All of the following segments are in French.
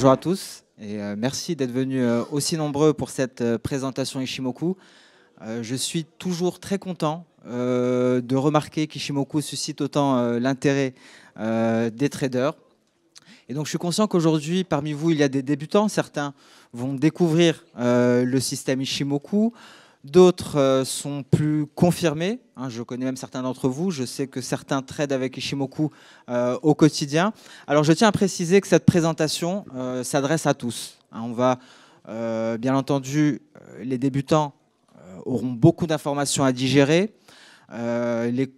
bonjour à tous et merci d'être venus aussi nombreux pour cette présentation Ishimoku. Je suis toujours très content de remarquer qu'Ishimoku suscite autant l'intérêt des traders. Et donc je suis conscient qu'aujourd'hui, parmi vous, il y a des débutants. Certains vont découvrir le système Ishimoku. D'autres sont plus confirmés. Je connais même certains d'entre vous. Je sais que certains tradent avec Ishimoku au quotidien. Alors je tiens à préciser que cette présentation s'adresse à tous. On va, bien entendu, les débutants auront beaucoup d'informations à digérer. Les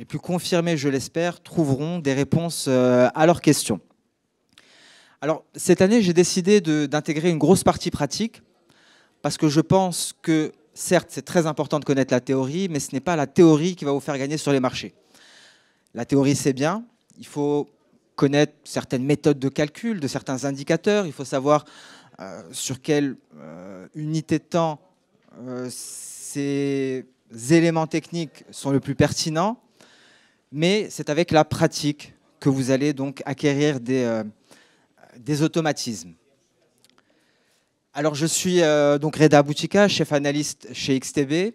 plus confirmés, je l'espère, trouveront des réponses à leurs questions. Alors cette année, j'ai décidé d'intégrer une grosse partie pratique parce que je pense que certes, c'est très important de connaître la théorie, mais ce n'est pas la théorie qui va vous faire gagner sur les marchés. La théorie, c'est bien. Il faut connaître certaines méthodes de calcul, de certains indicateurs. Il faut savoir sur quelle unité de temps ces éléments techniques sont le plus pertinents. Mais c'est avec la pratique que vous allez donc acquérir des automatismes. Alors, je suis donc Reda Boutika, chef analyste chez XTB.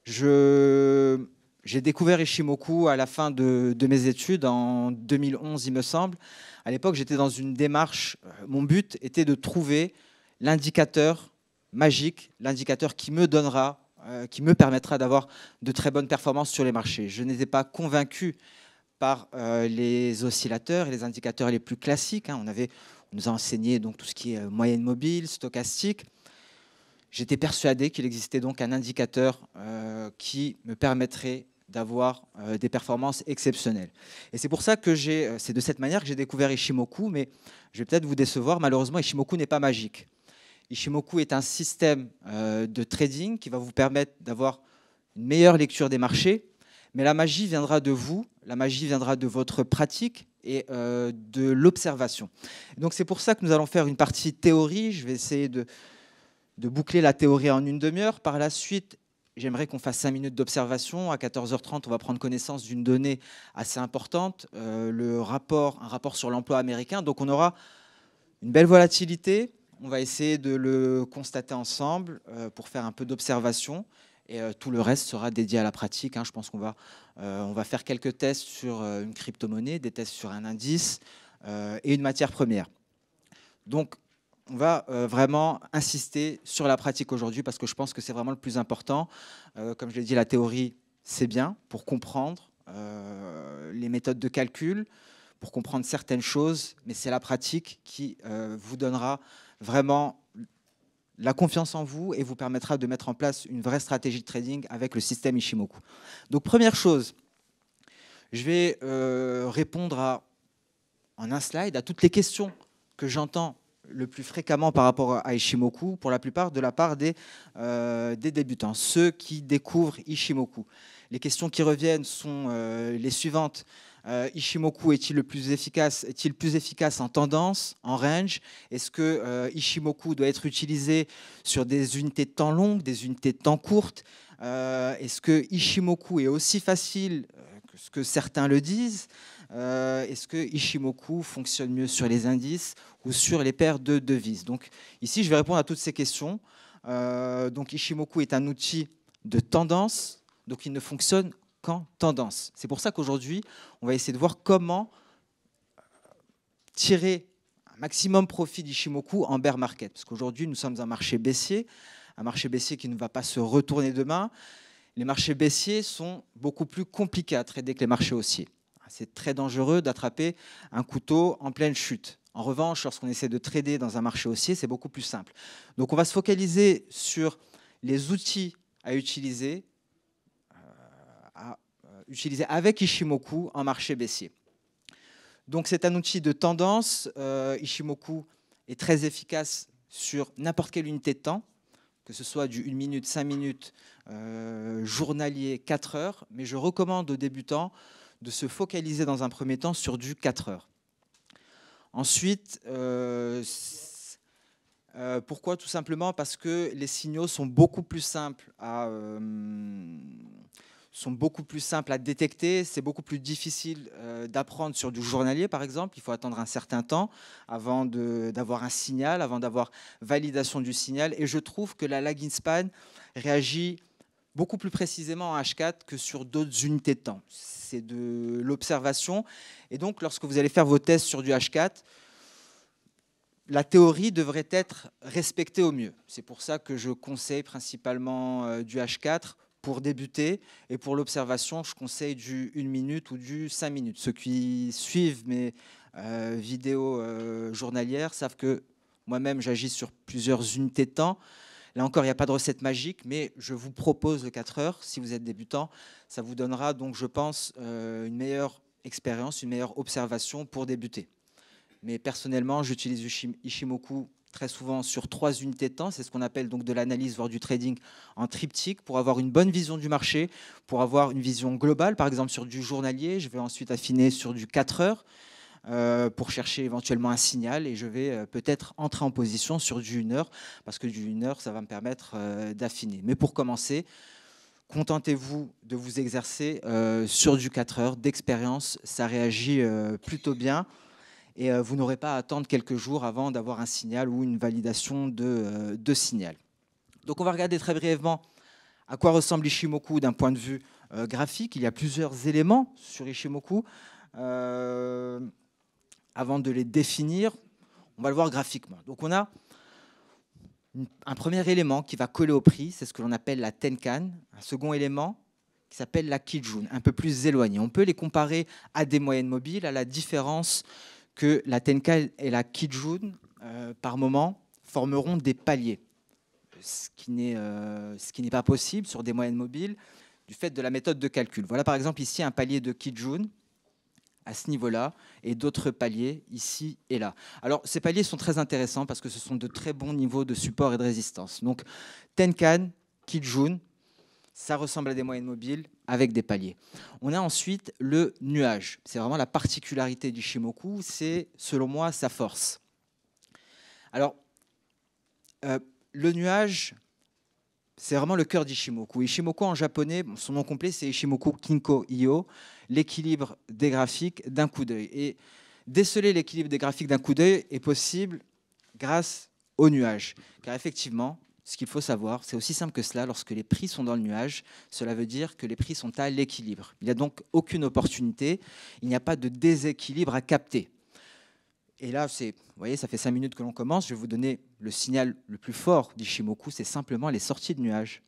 J'ai découvert Ishimoku à la fin de mes études, en 2011, il me semble. À l'époque, j'étais dans une démarche. Mon but était de trouver l'indicateur magique, l'indicateur qui me permettra d'avoir de très bonnes performances sur les marchés. Je n'étais pas convaincu par les oscillateurs et les indicateurs les plus classiques. On nous a enseigné donc tout ce qui est moyenne mobile, stochastique. J'étais persuadé qu'il existait donc un indicateur qui me permettrait d'avoir des performances exceptionnelles. Et c'est pour ça que c'est de cette manière que j'ai découvert Ishimoku, mais je vais peut-être vous décevoir, malheureusement, Ishimoku n'est pas magique. Ishimoku est un système de trading qui va vous permettre d'avoir une meilleure lecture des marchés, mais la magie viendra de vous, la magie viendra de votre pratique et de l'observation. Donc c'est pour ça que nous allons faire une partie théorie. Je vais essayer de boucler la théorie en une demi-heure. Par la suite, j'aimerais qu'on fasse 5 minutes d'observation. À 14h30, on va prendre connaissance d'une donnée assez importante, un rapport sur l'emploi américain. Donc on aura une belle volatilité. On va essayer de le constater ensemble pour faire un peu d'observation. Et tout le reste sera dédié à la pratique. Je pense qu'on va faire quelques tests sur une crypto-monnaie, des tests sur un indice et une matière première. Donc, on va vraiment insister sur la pratique aujourd'hui parce que je pense que c'est vraiment le plus important. Comme je l'ai dit, la théorie, c'est bien pour comprendre les méthodes de calcul, pour comprendre certaines choses, mais c'est la pratique qui vous donnera vraiment la confiance en vous et vous permettra de mettre en place une vraie stratégie de trading avec le système Ishimoku. Donc première chose, je vais répondre en un slide à toutes les questions que j'entends le plus fréquemment par rapport à Ishimoku, pour la plupart de la part des débutants, ceux qui découvrent Ishimoku. Les questions qui reviennent sont les suivantes. Ishimoku est-il plus efficace en tendance, en range? Est-ce que Ishimoku doit être utilisé sur des unités de temps longues, des unités de temps courtes? Est-ce que Ishimoku est aussi facile que ce que certains le disent? Est-ce que Ishimoku fonctionne mieux sur les indices ou sur les paires de devises? Donc ici, je vais répondre à toutes ces questions. Donc Ishimoku est un outil de tendance, donc il ne fonctionne qu'en tendance. C'est pour ça qu'aujourd'hui, on va essayer de voir comment tirer un maximum profit d'Ishimoku en bear market. Parce qu'aujourd'hui, nous sommes un marché baissier qui ne va pas se retourner demain. Les marchés baissiers sont beaucoup plus compliqués à trader que les marchés haussiers. C'est très dangereux d'attraper un couteau en pleine chute. En revanche, lorsqu'on essaie de trader dans un marché haussier, c'est beaucoup plus simple. Donc on va se focaliser sur les outils à utiliser avec Ishimoku en marché baissier. Donc c'est un outil de tendance. Ishimoku est très efficace sur n'importe quelle unité de temps, que ce soit du 1 minute, 5 minutes, journalier, 4 heures. Mais je recommande aux débutants de se focaliser dans un premier temps sur du 4 heures. Ensuite, pourquoi? Tout simplement parce que les signaux sont beaucoup plus simples sont beaucoup plus simples à détecter. C'est beaucoup plus difficile d'apprendre sur du journalier, par exemple. Il faut attendre un certain temps avant d'avoir un signal, avant d'avoir validation du signal. Et je trouve que la lagging span réagit beaucoup plus précisément en H4 que sur d'autres unités de temps. C'est de l'observation. Et donc, lorsque vous allez faire vos tests sur du H4, la théorie devrait être respectée au mieux. C'est pour ça que je conseille principalement du H4 pour débuter. Et pour l'observation, je conseille du 1 minute ou du 5 minutes. Ceux qui suivent mes vidéos journalières savent que moi-même, j'agis sur plusieurs unités de temps. Là encore, il n'y a pas de recette magique, mais je vous propose le 4 heures. Si vous êtes débutant, ça vous donnera donc, je pense, une meilleure expérience, une meilleure observation pour débuter. Mais personnellement, j'utilise Ishimoku très souvent sur 3 unités de temps. C'est ce qu'on appelle donc de l'analyse, voire du trading en triptyque, pour avoir une bonne vision du marché, pour avoir une vision globale. Par exemple, sur du journalier, je vais ensuite affiner sur du 4 heures pour chercher éventuellement un signal. Et je vais peut-être entrer en position sur du 1 heure, parce que du 1 heure, ça va me permettre d'affiner. Mais pour commencer, contentez-vous de vous exercer sur du 4 heures d'expérience. Ça réagit plutôt bien. Et vous n'aurez pas à attendre quelques jours avant d'avoir un signal ou une validation de signal. Donc on va regarder très brièvement à quoi ressemble Ishimoku d'un point de vue graphique. Il y a plusieurs éléments sur Ishimoku. Avant de les définir, on va le voir graphiquement. Donc on a un premier élément qui va coller au prix, c'est ce que l'on appelle la Tenkan. Un second élément qui s'appelle la Kijun, un peu plus éloigné. On peut les comparer à des moyennes mobiles, à la différence que la Tenkan et la Kijun, par moment, formeront des paliers. Ce qui n'est pas possible sur des moyennes mobiles du fait de la méthode de calcul. Voilà par exemple ici un palier de Kijun à ce niveau-là et d'autres paliers ici et là. Alors ces paliers sont très intéressants parce que ce sont de très bons niveaux de support et de résistance. Donc Tenkan, Kijun, ça ressemble à des moyennes mobiles avec des paliers. On a ensuite le nuage. C'est vraiment la particularité d'Ishimoku, c'est selon moi sa force. Alors, le nuage, c'est vraiment le cœur d'Ishimoku. Ishimoku en japonais, son nom complet c'est Ishimoku Kinko Iyo, l'équilibre des graphiques d'un coup d'œil. Et déceler l'équilibre des graphiques d'un coup d'œil est possible grâce au nuage. Car effectivement, ce qu'il faut savoir, c'est aussi simple que cela. Lorsque les prix sont dans le nuage, cela veut dire que les prix sont à l'équilibre. Il n'y a donc aucune opportunité. Il n'y a pas de déséquilibre à capter. Et là, vous voyez, ça fait 5 minutes que l'on commence. Je vais vous donner le signal le plus fort d'Ishimoku, c'est simplement les sorties de nuages.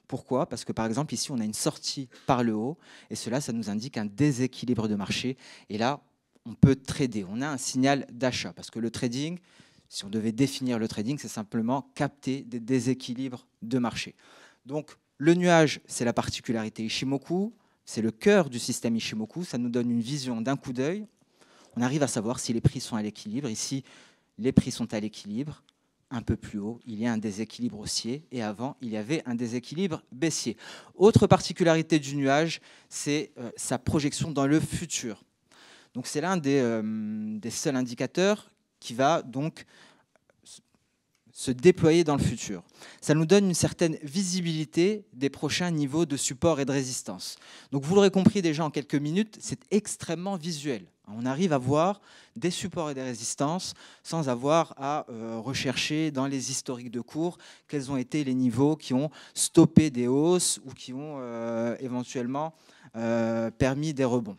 Pourquoi? Parce que par exemple, ici, on a une sortie par le haut. Et cela, ça nous indique un déséquilibre de marché. Et là, on peut trader. On a un signal d'achat. Parce que le trading, si on devait définir le trading, c'est simplement capter des déséquilibres de marché. Donc, le nuage, c'est la particularité Ishimoku, c'est le cœur du système Ishimoku, ça nous donne une vision d'un coup d'œil. On arrive à savoir si les prix sont à l'équilibre. Ici, les prix sont à l'équilibre. Un peu plus haut, il y a un déséquilibre haussier et avant, il y avait un déséquilibre baissier. Autre particularité du nuage, c'est sa projection dans le futur. Donc, c'est l'un des seuls indicateurs qui va donc se déployer dans le futur. Ça nous donne une certaine visibilité des prochains niveaux de support et de résistance. Donc vous l'aurez compris déjà en quelques minutes, c'est extrêmement visuel. On arrive à voir des supports et des résistances sans avoir à rechercher dans les historiques de cours quels ont été les niveaux qui ont stoppé des hausses ou qui ont éventuellement permis des rebonds.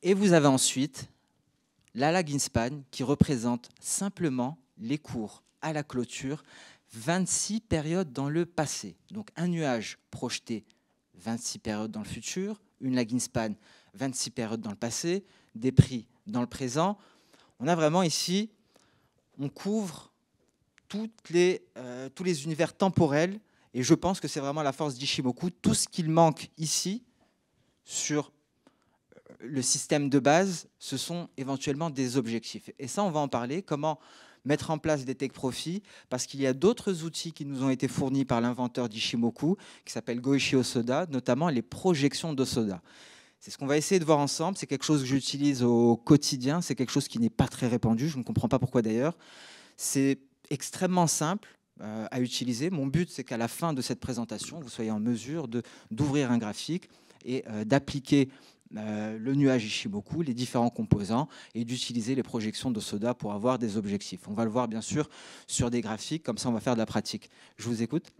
Et vous avez ensuite la lagging span qui représente simplement les cours à la clôture, 26 périodes dans le passé. Donc un nuage projeté 26 périodes dans le futur, une lagging span 26 périodes dans le passé, des prix dans le présent. On a vraiment ici, on couvre tous les univers temporels et je pense que c'est vraiment la force d'Ishimoku. Tout ce qu'il manque ici sur le système de base, ce sont éventuellement des objectifs. Et ça, on va en parler, comment mettre en place des take profit, parce qu'il y a d'autres outils qui nous ont été fournis par l'inventeur d'Ishimoku, qui s'appelle Goichi Hosoda, notamment les projections d'Hosoda. C'est ce qu'on va essayer de voir ensemble, c'est quelque chose que j'utilise au quotidien, c'est quelque chose qui n'est pas très répandu, je ne comprends pas pourquoi d'ailleurs. C'est extrêmement simple, à utiliser. Mon but, c'est qu'à la fin de cette présentation, vous soyez en mesure d'ouvrir un graphique et d'appliquer le nuage Ishimoku, les différents composants, et d'utiliser les projections de Soda pour avoir des objectifs. On va le voir bien sûr sur des graphiques, comme ça on va faire de la pratique. Je vous écoute.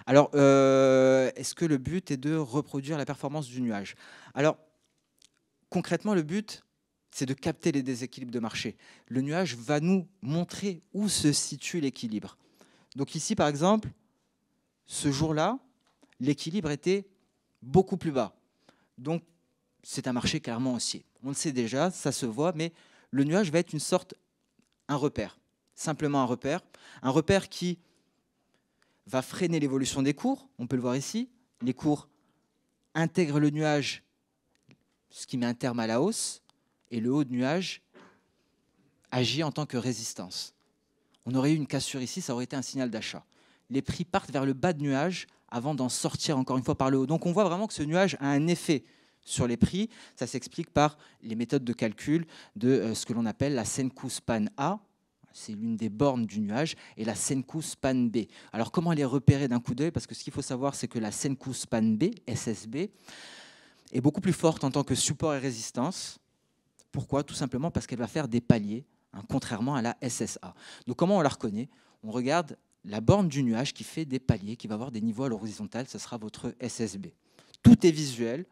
Alors, est-ce que le but est de reproduire la performance du nuage? Alors, concrètement, le but, c'est de capter les déséquilibres de marché. Le nuage va nous montrer où se situe l'équilibre. Donc ici, par exemple, ce jour-là, l'équilibre était beaucoup plus bas. Donc, c'est un marché clairement haussier. On le sait déjà, ça se voit, mais le nuage va être une sorte, un repère, simplement un repère qui va freiner l'évolution des cours. On peut le voir ici. Les cours intègrent le nuage, ce qui met un terme à la hausse, et le haut de nuage agit en tant que résistance. On aurait eu une cassure ici, ça aurait été un signal d'achat. Les prix partent vers le bas de nuage avant d'en sortir encore une fois par le haut. Donc on voit vraiment que ce nuage a un effet sur les prix. Ça s'explique par les méthodes de calcul de ce que l'on appelle la Senkou Span A. C'est l'une des bornes du nuage, et la Senkou Span B. Alors comment les repérer d'un coup d'œil? Parce que ce qu'il faut savoir, c'est que la Senkou Span B, SSB, est beaucoup plus forte en tant que support et résistance. Pourquoi? Tout simplement parce qu'elle va faire des paliers, contrairement à la SSA. Donc comment on la reconnaît? On regarde la borne du nuage qui fait des paliers, qui va avoir des niveaux à l'horizontale, ce sera votre SSB. Tout est visuel.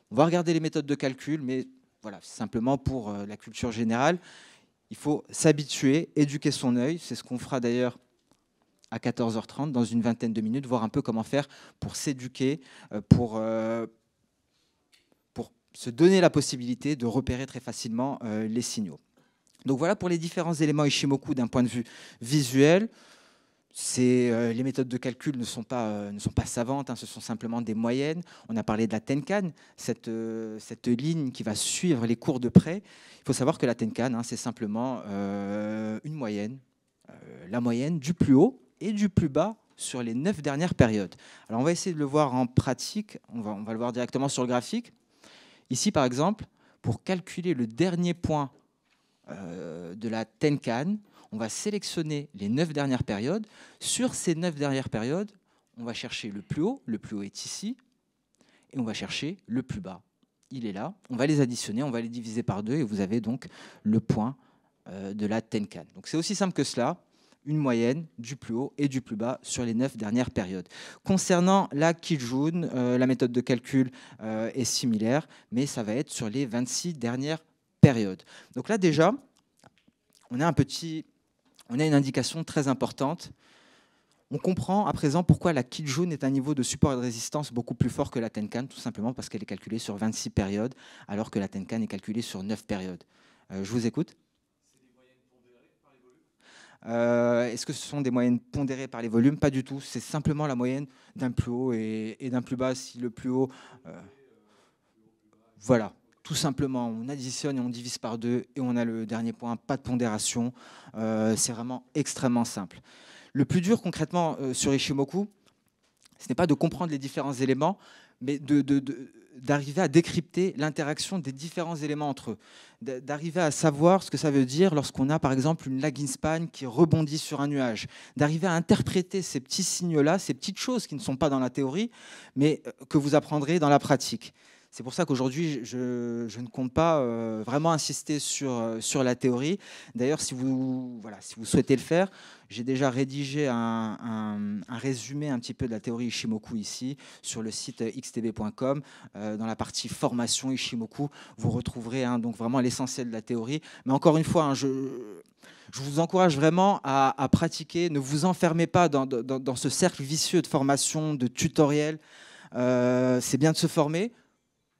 On va regarder les méthodes de calcul, mais voilà, simplement pour la culture générale. Il faut s'habituer, éduquer son œil. C'est ce qu'on fera d'ailleurs à 14h30, dans une vingtaine de minutes, voir un peu comment faire pour s'éduquer, pour se donner la possibilité de repérer très facilement les signaux. Donc voilà pour les différents éléments Ishimoku d'un point de vue visuel. Les méthodes de calcul ne sont pas savantes, hein, ce sont simplement des moyennes. On a parlé de la Tenkan, cette ligne qui va suivre les cours de près. Il faut savoir que la Tenkan, hein, c'est simplement une moyenne, la moyenne du plus haut et du plus bas sur les 9 dernières périodes. Alors on va essayer de le voir en pratique, on va le voir directement sur le graphique. Ici par exemple, pour calculer le dernier point de la Tenkan, on va sélectionner les 9 dernières périodes. Sur ces 9 dernières périodes, on va chercher le plus haut est ici, et on va chercher le plus bas. Il est là, on va les additionner, on va les diviser par 2, et vous avez donc le point de la Tenkan. Donc c'est aussi simple que cela, une moyenne du plus haut et du plus bas sur les 9 dernières périodes. Concernant la Kijun, la méthode de calcul est similaire, mais ça va être sur les 26 dernières périodes. Donc là déjà, on a une indication très importante. On comprend à présent pourquoi la Kijun est un niveau de support et de résistance beaucoup plus fort que la Tenkan, tout simplement parce qu'elle est calculée sur 26 périodes, alors que la Tenkan est calculée sur 9 périodes. Je vous écoute. Est-ce que ce sont des moyennes pondérées par les volumes? Pas du tout, c'est simplement la moyenne d'un plus haut et d'un plus bas. Si le plus haut... voilà, tout simplement, on additionne et on divise par 2 et on a le dernier point, pas de pondération. C'est vraiment extrêmement simple. Le plus dur concrètement sur Ishimoku, ce n'est pas de comprendre les différents éléments, mais d'arriver à décrypter l'interaction des différents éléments entre eux, d'arriver à savoir ce que ça veut dire lorsqu'on a par exemple une lagging span qui rebondit sur un nuage, d'arriver à interpréter ces petits signaux-là, ces petites choses qui ne sont pas dans la théorie, mais que vous apprendrez dans la pratique. C'est pour ça qu'aujourd'hui, je ne compte pas vraiment insister sur la théorie. D'ailleurs, si vous souhaitez le faire, j'ai déjà rédigé un résumé un petit peu de la théorie Ishimoku ici, sur le site xtb.com. Dans la partie formation Ishimoku, vous retrouverez donc vraiment l'essentiel de la théorie. Mais encore une fois, je vous encourage vraiment à pratiquer. Ne vous enfermez pas dans ce cercle vicieux de formation, de tutoriel. C'est bien de se former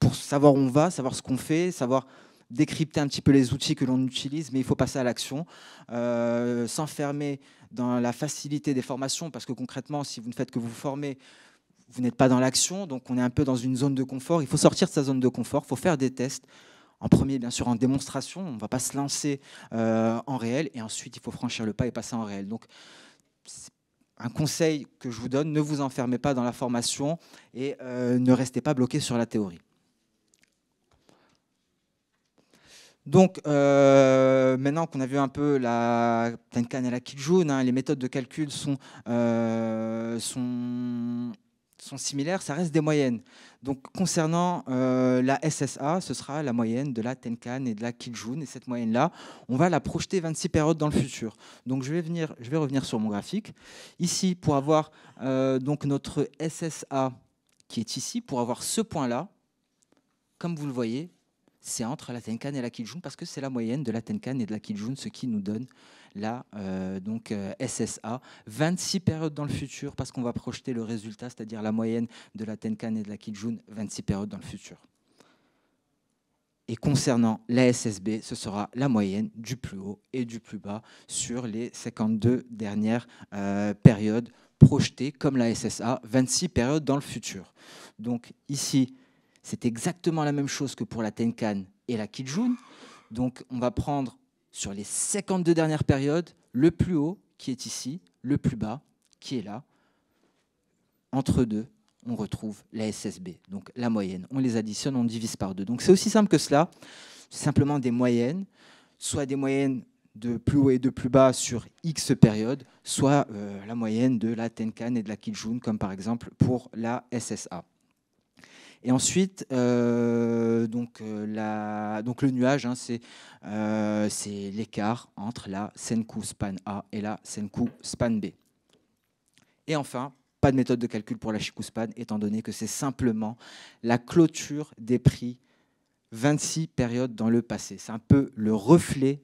pour savoir où on va, savoir ce qu'on fait, savoir décrypter un petit peu les outils que l'on utilise, mais il faut passer à l'action, s'enfermer dans la facilité des formations, parce que concrètement, si vous ne faites que vous former, vous n'êtes pas dans l'action, donc on est un peu dans une zone de confort. Il faut sortir de sa zone de confort, il faut faire des tests. En premier, bien sûr, en démonstration, on ne va pas se lancer en réel, et ensuite, il faut franchir le pas et passer en réel. Donc, un conseil que je vous donne, ne vous enfermez pas dans la formation et ne restez pas bloqué sur la théorie. Donc, maintenant qu'on a vu un peu la Tenkan et la Kijun, hein, les méthodes de calcul sont similaires, ça reste des moyennes. Donc, concernant la SSA, ce sera la moyenne de la Tenkan et de la Kijun. Et cette moyenne-là, on va la projeter 26 périodes dans le futur. Donc, je vais revenir sur mon graphique. Ici, pour avoir donc notre SSA qui est ici, pour avoir ce point-là, comme vous le voyez, c'est entre la Tenkan et la Kijun parce que c'est la moyenne de la Tenkan et de la Kijun, ce qui nous donne la SSA. 26 périodes dans le futur parce qu'on va projeter le résultat, c'est-à-dire la moyenne de la Tenkan et de la Kijun, 26 périodes dans le futur. Et concernant la SSB, ce sera la moyenne du plus haut et du plus bas sur les 52 dernières périodes projetées comme la SSA, 26 périodes dans le futur. Donc ici, c'est exactement la même chose que pour la Tenkan et la Kijun. Donc, on va prendre sur les 52 dernières périodes le plus haut qui est ici, le plus bas qui est là. Entre deux, on retrouve la SSB, donc la moyenne. On les additionne, on divise par deux. Donc, c'est aussi simple que cela. C'est simplement des moyennes, soit des moyennes de plus haut et de plus bas sur X périodes, soit la moyenne de la Tenkan et de la Kijun, comme par exemple pour la SSA. Et ensuite, donc le nuage, hein, c'est l'écart entre la Senku span A et la Senku span B. Et enfin, pas de méthode de calcul pour la Chikou span, étant donné que c'est simplement la clôture des prix 26 périodes dans le passé. C'est un peu le reflet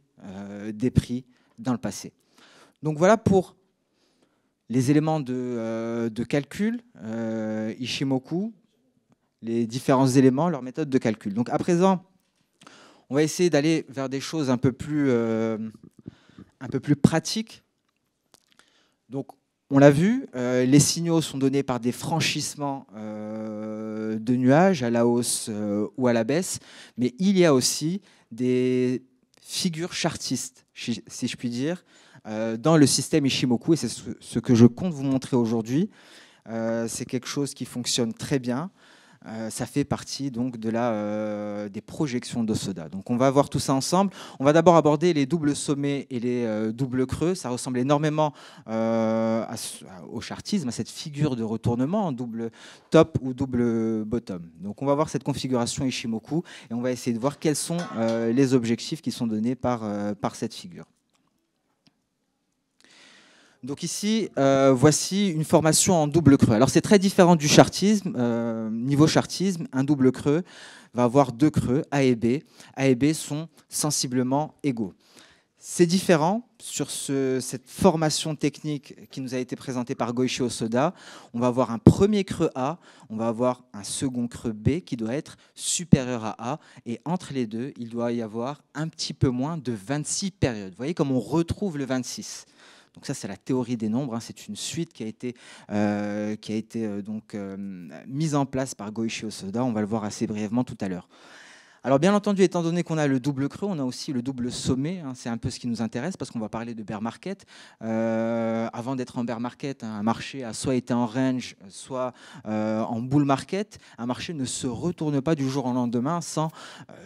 des prix dans le passé. Donc voilà pour les éléments de calcul, Ishimoku, les différents éléments, leur méthode de calcul. Donc à présent, on va essayer d'aller vers des choses un peu plus pratiques. Donc on l'a vu, les signaux sont donnés par des franchissements de nuages à la hausse ou à la baisse, mais il y a aussi des figures chartistes, si je puis dire, dans le système Ishimoku, et c'est ce que je compte vous montrer aujourd'hui. C'est quelque chose qui fonctionne très bien. Ça fait partie donc des projections d'Osoda. Donc on va voir tout ça ensemble. On va d'abord aborder les doubles sommets et les doubles creux. Ça ressemble énormément au chartisme, à cette figure de retournement en double top ou double bottom. Donc on va voir cette configuration Ishimoku et on va essayer de voir quels sont les objectifs qui sont donnés par cette figure. Donc ici, voici une formation en double creux. Alors c'est très différent du chartisme. Niveau chartisme, un double creux va avoir deux creux, A et B. A et B sont sensiblement égaux. C'est différent sur cette formation technique qui nous a été présentée par Goichi Hosoda. On va avoir un premier creux A, on va avoir un second creux B qui doit être supérieur à A. Et entre les deux, il doit y avoir un petit peu moins de 26 périodes. Vous voyez comme on retrouve le 26. Donc ça, c'est la théorie des nombres. Hein. C'est une suite qui a été mise en place par Goichi Hosoda. On va le voir assez brièvement tout à l'heure. Alors bien entendu, étant donné qu'on a le double creux, on a aussi le double sommet. Hein. C'est un peu ce qui nous intéresse parce qu'on va parler de bear market. Avant d'être en bear market, hein, un marché a soit été en range, soit en bull market. Un marché ne se retourne pas du jour au lendemain sans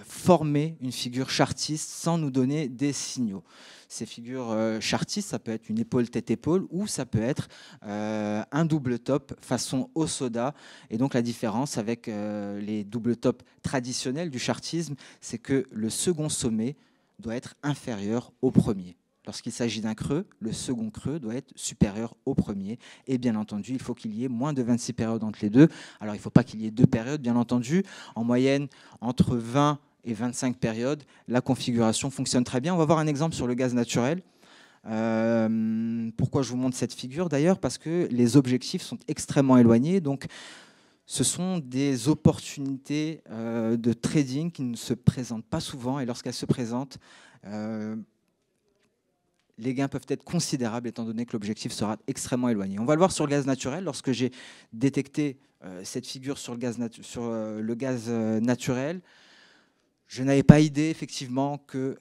former une figure chartiste, sans nous donner des signaux. Ces figures chartistes, ça peut être une épaule tête-épaule ou ça peut être un double top façon Hosoda. Et donc la différence avec les double tops traditionnels du chartisme, c'est que le second sommet doit être inférieur au premier. Lorsqu'il s'agit d'un creux, le second creux doit être supérieur au premier. Et bien entendu, il faut qu'il y ait moins de 26 périodes entre les deux. Alors il ne faut pas qu'il y ait deux périodes, bien entendu. En moyenne, entre 20 et 25 périodes, la configuration fonctionne très bien. On va voir un exemple sur le gaz naturel. Pourquoi je vous montre cette figure d'ailleurs? Parce que les objectifs sont extrêmement éloignés. Donc, ce sont des opportunités de trading qui ne se présentent pas souvent. Et lorsqu'elles se présentent, les gains peuvent être considérables étant donné que l'objectif sera extrêmement éloigné. On va le voir sur le gaz naturel. Lorsque j'ai détecté cette figure sur le gaz naturel, je n'avais pas idée, effectivement, que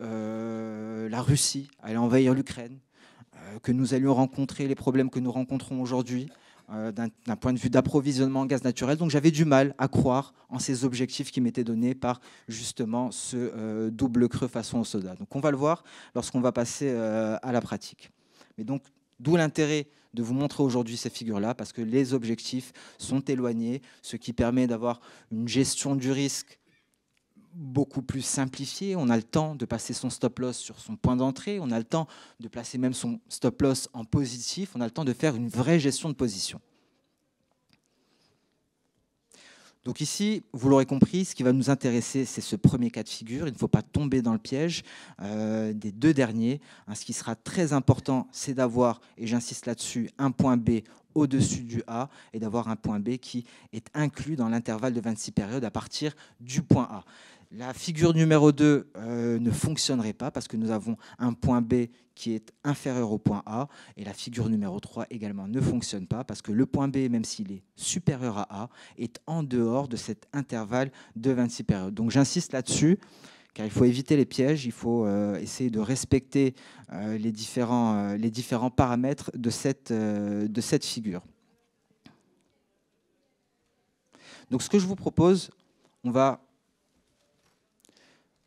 la Russie allait envahir l'Ukraine, que nous allions rencontrer les problèmes que nous rencontrons aujourd'hui d'un point de vue d'approvisionnement en gaz naturel. Donc j'avais du mal à croire en ces objectifs qui m'étaient donnés par justement ce double creux façon au soda. Donc on va le voir lorsqu'on va passer à la pratique. Mais donc d'où l'intérêt de vous montrer aujourd'hui ces figures-là, parce que les objectifs sont éloignés, ce qui permet d'avoir une gestion du risque beaucoup plus simplifiée. On a le temps de passer son stop loss sur son point d'entrée, on a le temps de placer même son stop loss en positif, on a le temps de faire une vraie gestion de position. Donc ici, vous l'aurez compris, ce qui va nous intéresser, c'est ce premier cas de figure. Il ne faut pas tomber dans le piège des deux derniers. Ce qui sera très important, c'est d'avoir, et j'insiste là-dessus, un point B au-dessus du A et d'avoir un point B qui est inclus dans l'intervalle de 26 périodes à partir du point A. La figure numéro 2 ne fonctionnerait pas parce que nous avons un point B qui est inférieur au point A, et la figure numéro 3 également ne fonctionne pas parce que le point B, même s'il est supérieur à A, est en dehors de cet intervalle de 26 périodes. Donc j'insiste là-dessus, car il faut éviter les pièges, il faut essayer de respecter les différents paramètres de cette figure. Donc ce que je vous propose, on va...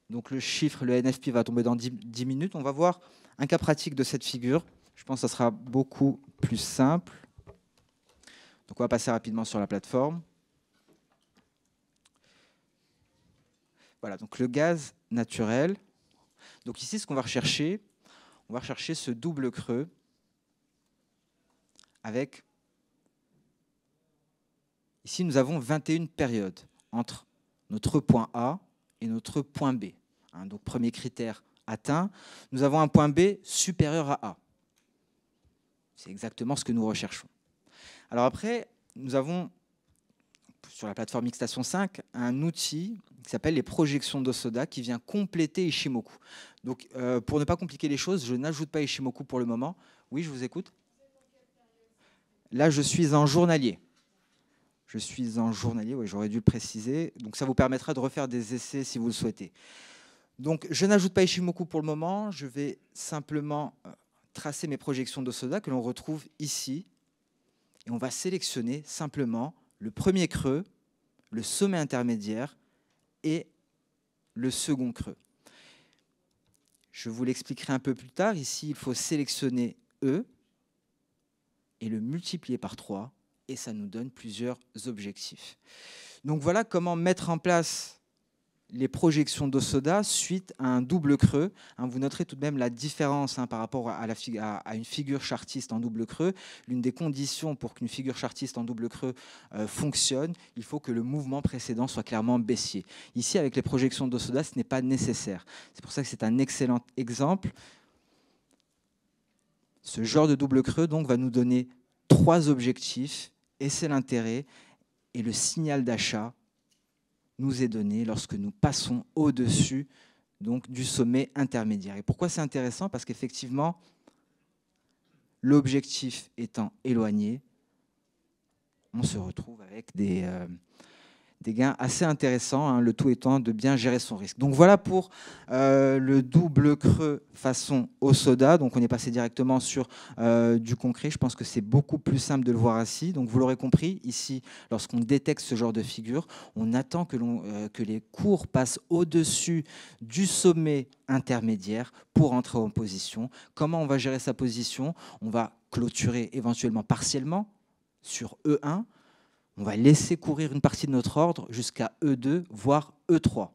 Donc le chiffre, le NFP va tomber dans 10 minutes. On va voir un cas pratique de cette figure. Je pense que ça sera beaucoup plus simple. Donc on va passer rapidement sur la plateforme. Voilà, donc le gaz naturel. Donc ici, ce qu'on va rechercher, on va rechercher ce double creux avec... Ici, nous avons 21 périodes entre notre point A et notre point B. Donc premier critère atteint, nous avons un point B supérieur à A. C'est exactement ce que nous recherchons. Alors après, nous avons sur la plateforme Xstation 5 un outil qui s'appelle les projections d'Osoda qui vient compléter Ishimoku. Donc pour ne pas compliquer les choses, je n'ajoute pas Ishimoku pour le moment. Oui, je vous écoute. Là, je suis en journalier. Je suis en journalier, oui, j'aurais dû le préciser. Donc ça vous permettra de refaire des essais si vous le souhaitez. Donc je n'ajoute pas Ishimoku pour le moment. Je vais simplement tracer mes projections d'Osoda que l'on retrouve ici. Et on va sélectionner simplement le premier creux, le sommet intermédiaire et le second creux. Je vous l'expliquerai un peu plus tard. Ici, il faut sélectionner E et le multiplier par 3. Et ça nous donne plusieurs objectifs. Donc voilà comment mettre en place les projections d'Osoda suite à un double creux. Vous noterez tout de même la différence par rapport à une figure chartiste en double creux. L'une des conditions pour qu'une figure chartiste en double creux fonctionne, il faut que le mouvement précédent soit clairement baissier. Ici, avec les projections d'Osoda, ce n'est pas nécessaire. C'est pour ça que c'est un excellent exemple. Ce genre de double creux donc, va nous donner 3 objectifs. Et c'est l'intérêt, et le signal d'achat nous est donné lorsque nous passons au-dessus du sommet intermédiaire. Et pourquoi c'est intéressant? Parce qu'effectivement, l'objectif étant éloigné, on se retrouve avec des gains assez intéressants, le tout étant de bien gérer son risque. Donc voilà pour le double creux façon Osoda. Donc on est passé directement sur du concret. Je pense que c'est beaucoup plus simple de le voir ainsi. Donc vous l'aurez compris, ici, lorsqu'on détecte ce genre de figure, on attend que les cours passent au-dessus du sommet intermédiaire pour entrer en position. Comment on va gérer sa position? On va clôturer éventuellement partiellement sur E1. On va laisser courir une partie de notre ordre jusqu'à E2, voire E3.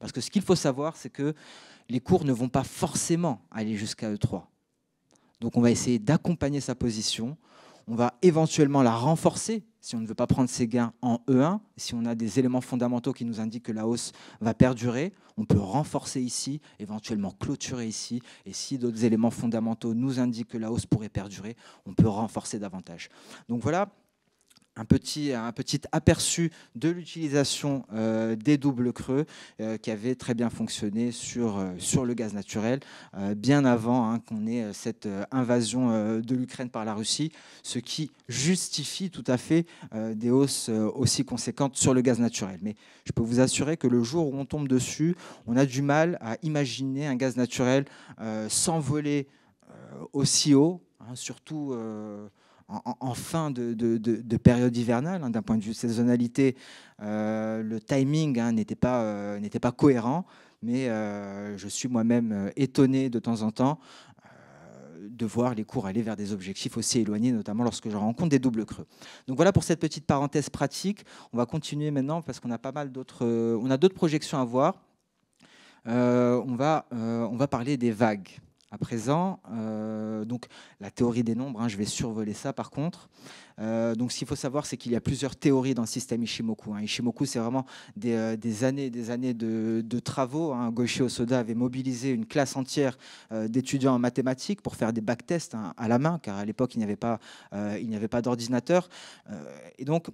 Parce que ce qu'il faut savoir, c'est que les cours ne vont pas forcément aller jusqu'à E3. Donc on va essayer d'accompagner sa position. On va éventuellement la renforcer si on ne veut pas prendre ses gains en E1. Si on a des éléments fondamentaux qui nous indiquent que la hausse va perdurer, on peut renforcer ici, éventuellement clôturer ici. Et si d'autres éléments fondamentaux nous indiquent que la hausse pourrait perdurer, on peut renforcer davantage. Donc voilà un petit aperçu de l'utilisation des doubles creux qui avait très bien fonctionné sur le gaz naturel bien avant qu'on ait cette invasion de l'Ukraine par la Russie, ce qui justifie tout à fait des hausses aussi conséquentes sur le gaz naturel. Mais je peux vous assurer que le jour où on tombe dessus, on a du mal à imaginer un gaz naturel s'envoler aussi haut, surtout en fin de période hivernale. Hein, d'un point de vue saisonnalité, le timing n'était pas cohérent, mais je suis moi-même étonné de temps en temps de voir les cours aller vers des objectifs aussi éloignés, notamment lorsque je rencontre des doubles creux. Donc voilà pour cette petite parenthèse pratique. On va continuer maintenant parce qu'on a pas mal on a d'autres projections à voir. On va parler des vagues. À présent, donc la théorie des nombres, hein, je vais survoler ça par contre. Donc ce qu'il faut savoir, c'est qu'il y a plusieurs théories dans le système Ishimoku. Hein. Ishimoku, c'est vraiment des années de travaux. Hein. Goichi Hosoda avait mobilisé une classe entière d'étudiants en mathématiques pour faire des backtests, hein, à la main, car à l'époque, il n'y avait pas d'ordinateur. Et donc,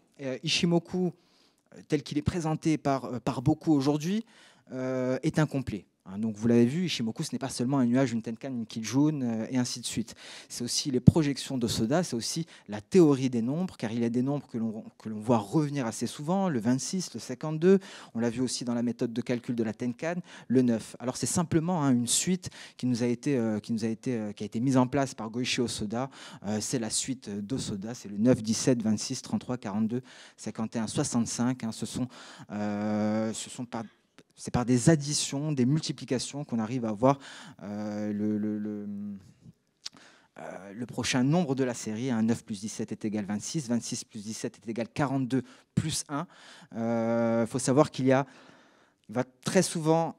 Ishimoku, tel qu'il est présenté par beaucoup aujourd'hui, est incomplet. Donc vous l'avez vu, Ishimoku, ce n'est pas seulement un nuage, une Tenkan, une Kijun, et ainsi de suite. C'est aussi les projections d'Hosoda, c'est aussi la théorie des nombres, car il y a des nombres que l'on voit revenir assez souvent, le 26, le 52, on l'a vu aussi dans la méthode de calcul de la Tenkan, le 9. Alors c'est simplement une suite qui a été mise en place par Goichi Hosoda. C'est la suite d'Hosoda, c'est le 9, 17, 26, 33, 42, 51, 65. C'est par des additions, des multiplications qu'on arrive à avoir le prochain nombre de la série. 9 plus 17 est égal 26, 26 plus 17 est égal 42 plus 1. Il faut savoir il va très souvent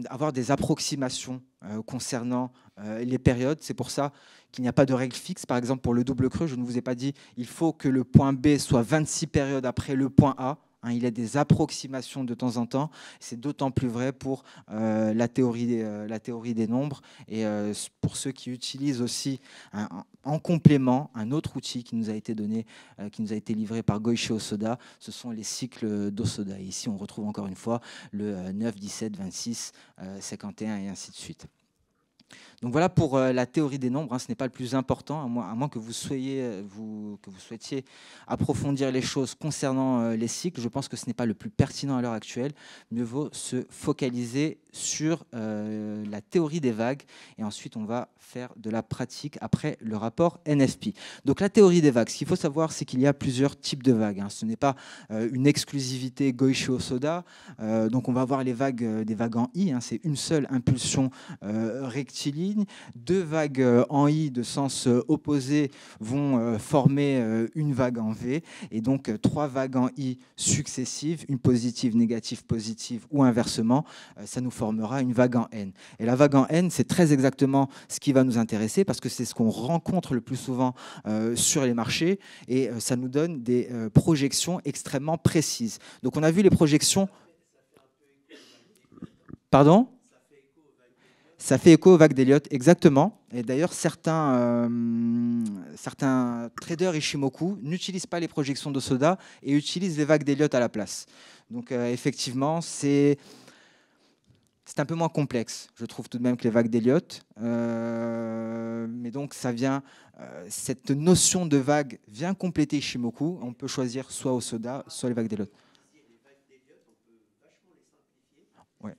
avoir des approximations concernant les périodes. C'est pour ça qu'il n'y a pas de règle fixe. Par exemple, pour le double creux, je ne vous ai pas dit il faut que le point B soit 26 périodes après le point A. Il y a des approximations de temps en temps. C'est d'autant plus vrai pour la théorie des nombres. Et pour ceux qui utilisent aussi en complément un autre outil qui nous a été donné, qui nous a été livré par Goichi Hosoda, ce sont les cycles d'Hosoda. Et ici, on retrouve encore une fois le 9, 17, 26, 51 et ainsi de suite. Donc voilà pour la théorie des nombres. Ce n'est pas le plus important, à moins que vous souhaitiez approfondir les choses concernant les cycles. Je pense que ce n'est pas le plus pertinent à l'heure actuelle. Mieux vaut se focaliser sur la théorie des vagues. Et ensuite, on va faire de la pratique après le rapport NFP. Donc la théorie des vagues, ce qu'il faut savoir, c'est qu'il y a plusieurs types de vagues. Ce n'est pas une exclusivité Goichi Hosoda. Donc on va avoir des vagues en I. C'est une seule impulsion rectiligne. 2 vagues en I de sens opposé vont former une vague en V. Et donc 3 vagues en I successives, une positive, négative, positive ou inversement, ça nous formera une vague en N. Et la vague en N, c'est très exactement ce qui va nous intéresser parce que c'est ce qu'on rencontre le plus souvent sur les marchés et ça nous donne des projections extrêmement précises. Donc on a vu les projections... Pardon ? Ça fait écho aux vagues d'Elliott, exactement. Et d'ailleurs, certains traders Ishimoku n'utilisent pas les projections d'Hosoda et utilisent les vagues d'Elliott à la place. Donc effectivement, c'est un peu moins complexe, je trouve tout de même, que les vagues d'Elliott. Mais donc cette notion de vague vient compléter Ishimoku. On peut choisir soit Hosoda, soit les vagues d'Elliott. Ouais.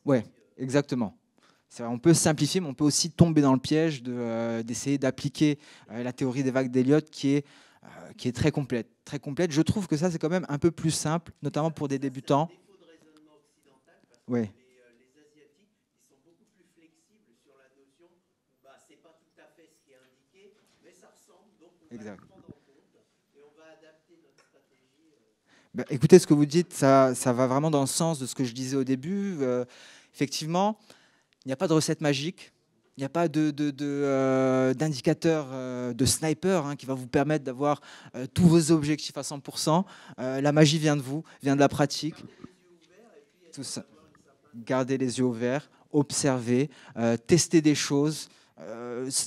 Oui, exactement. On peut simplifier, mais on peut aussi tomber dans le piège d'essayer d'appliquer la théorie des vagues d'Elliott qui est très complète. Très complète. Je trouve que ça, c'est quand même un peu plus simple, notamment pour des débutants. Oui. Les Asiatiques, ils sont beaucoup plus flexibles sur la notion où c'est pas tout à fait ce qui est indiqué, mais ça ressemble, donc on va le prendre en compte et on va adapter notre stratégie. Écoutez, ce que vous dites, ça va vraiment dans le sens de ce que je disais au début. Effectivement, il n'y a pas de recette magique, il n'y a pas d'indicateur de sniper qui va vous permettre d'avoir tous vos objectifs à 100%. La magie vient de vous, vient de la pratique. Tout ça. Garder les yeux ouverts, observer, tester des choses,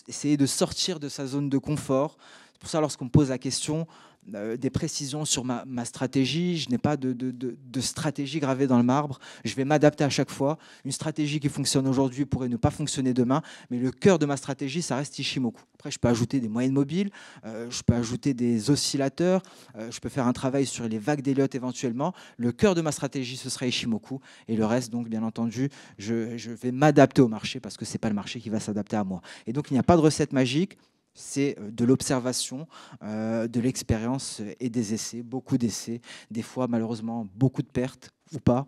essayer de sortir de sa zone de confort. C'est pour ça, lorsqu'on pose la question, des précisions sur ma stratégie, je n'ai pas de stratégie gravée dans le marbre, je vais m'adapter à chaque fois. Une stratégie qui fonctionne aujourd'hui pourrait ne pas fonctionner demain, mais le cœur de ma stratégie, ça reste Ishimoku. Après, je peux ajouter des moyennes mobiles, je peux ajouter des oscillateurs, je peux faire un travail sur les vagues d'Elliott éventuellement. Le cœur de ma stratégie, ce sera Ishimoku, et le reste, donc, bien entendu, je vais m'adapter au marché parce que ce n'est pas le marché qui va s'adapter à moi. Et donc, il n'y a pas de recette magique. C'est de l'observation, de l'expérience et des essais, beaucoup d'essais, des fois malheureusement beaucoup de pertes ou pas,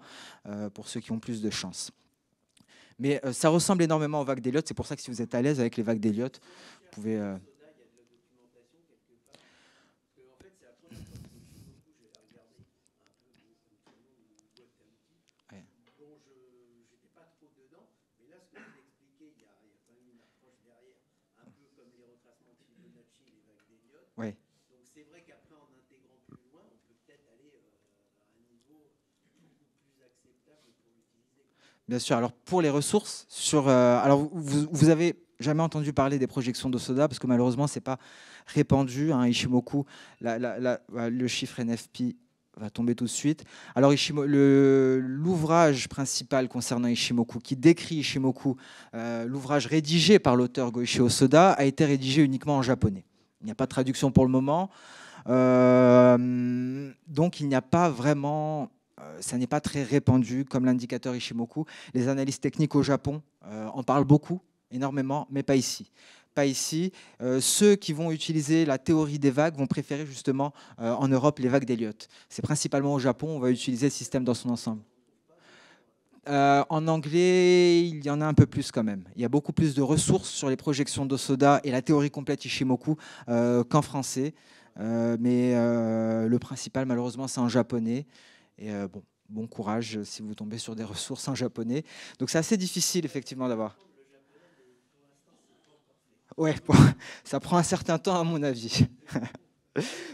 pour ceux qui ont plus de chance. Mais ça ressemble énormément aux vagues d'Elliott, c'est pour ça que si vous êtes à l'aise avec les vagues d'Elliott, vous pouvez... Ouais. Donc c'est vrai qu'après, en intégrant plus loin, on peut peut-être aller à un niveau beaucoup plus acceptable pour l'utiliser. Bien sûr. Alors pour les ressources, alors vous avez jamais entendu parler des projections d'Osoda parce que malheureusement c'est pas répandu. Hein, Ishimoku, le chiffre NFP va tomber tout de suite. Alors l'ouvrage principal concernant Ishimoku, qui décrit Ishimoku, l'ouvrage rédigé par l'auteur Goichi Hosoda, a été rédigé uniquement en japonais. Il n'y a pas de traduction pour le moment. Donc il n'y a pas vraiment... ça n'est pas très répandu comme l'indicateur Ishimoku. Les analystes techniques au Japon en parlent beaucoup, énormément, mais pas ici. Pas ici. Ceux qui vont utiliser la théorie des vagues vont préférer justement en Europe les vagues d'Elliott. C'est principalement au Japon on va utiliser le système dans son ensemble. En anglais, il y en a un peu plus quand même. Il y a beaucoup plus de ressources sur les projections d'Hosoda et la théorie complète Ishimoku qu'en français. Mais le principal, malheureusement, c'est en japonais. Et bon courage si vous tombez sur des ressources en japonais. Donc c'est assez difficile, effectivement, d'avoir. Ouais, bon, ça prend un certain temps, à mon avis.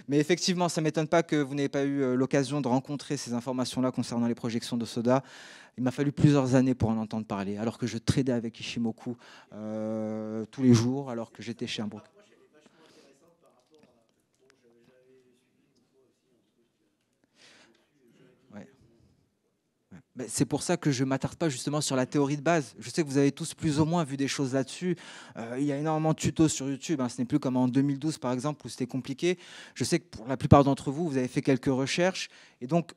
Mais effectivement, ça ne m'étonne pas que vous n'ayez pas eu l'occasion de rencontrer ces informations-là concernant les projections d'Hosoda. Il m'a fallu plusieurs années pour en entendre parler, alors que je tradais avec Ishimoku tous les jours, alors que j'étais chez un broker. C'est pour ça que je ne m'attarde pas justement sur la théorie de base. Je sais que vous avez tous plus ou moins vu des choses là-dessus. Il y a énormément de tutos sur YouTube. Hein. Ce n'est plus comme en 2012, par exemple, où c'était compliqué. Je sais que pour la plupart d'entre vous, vous avez fait quelques recherches. Et donc,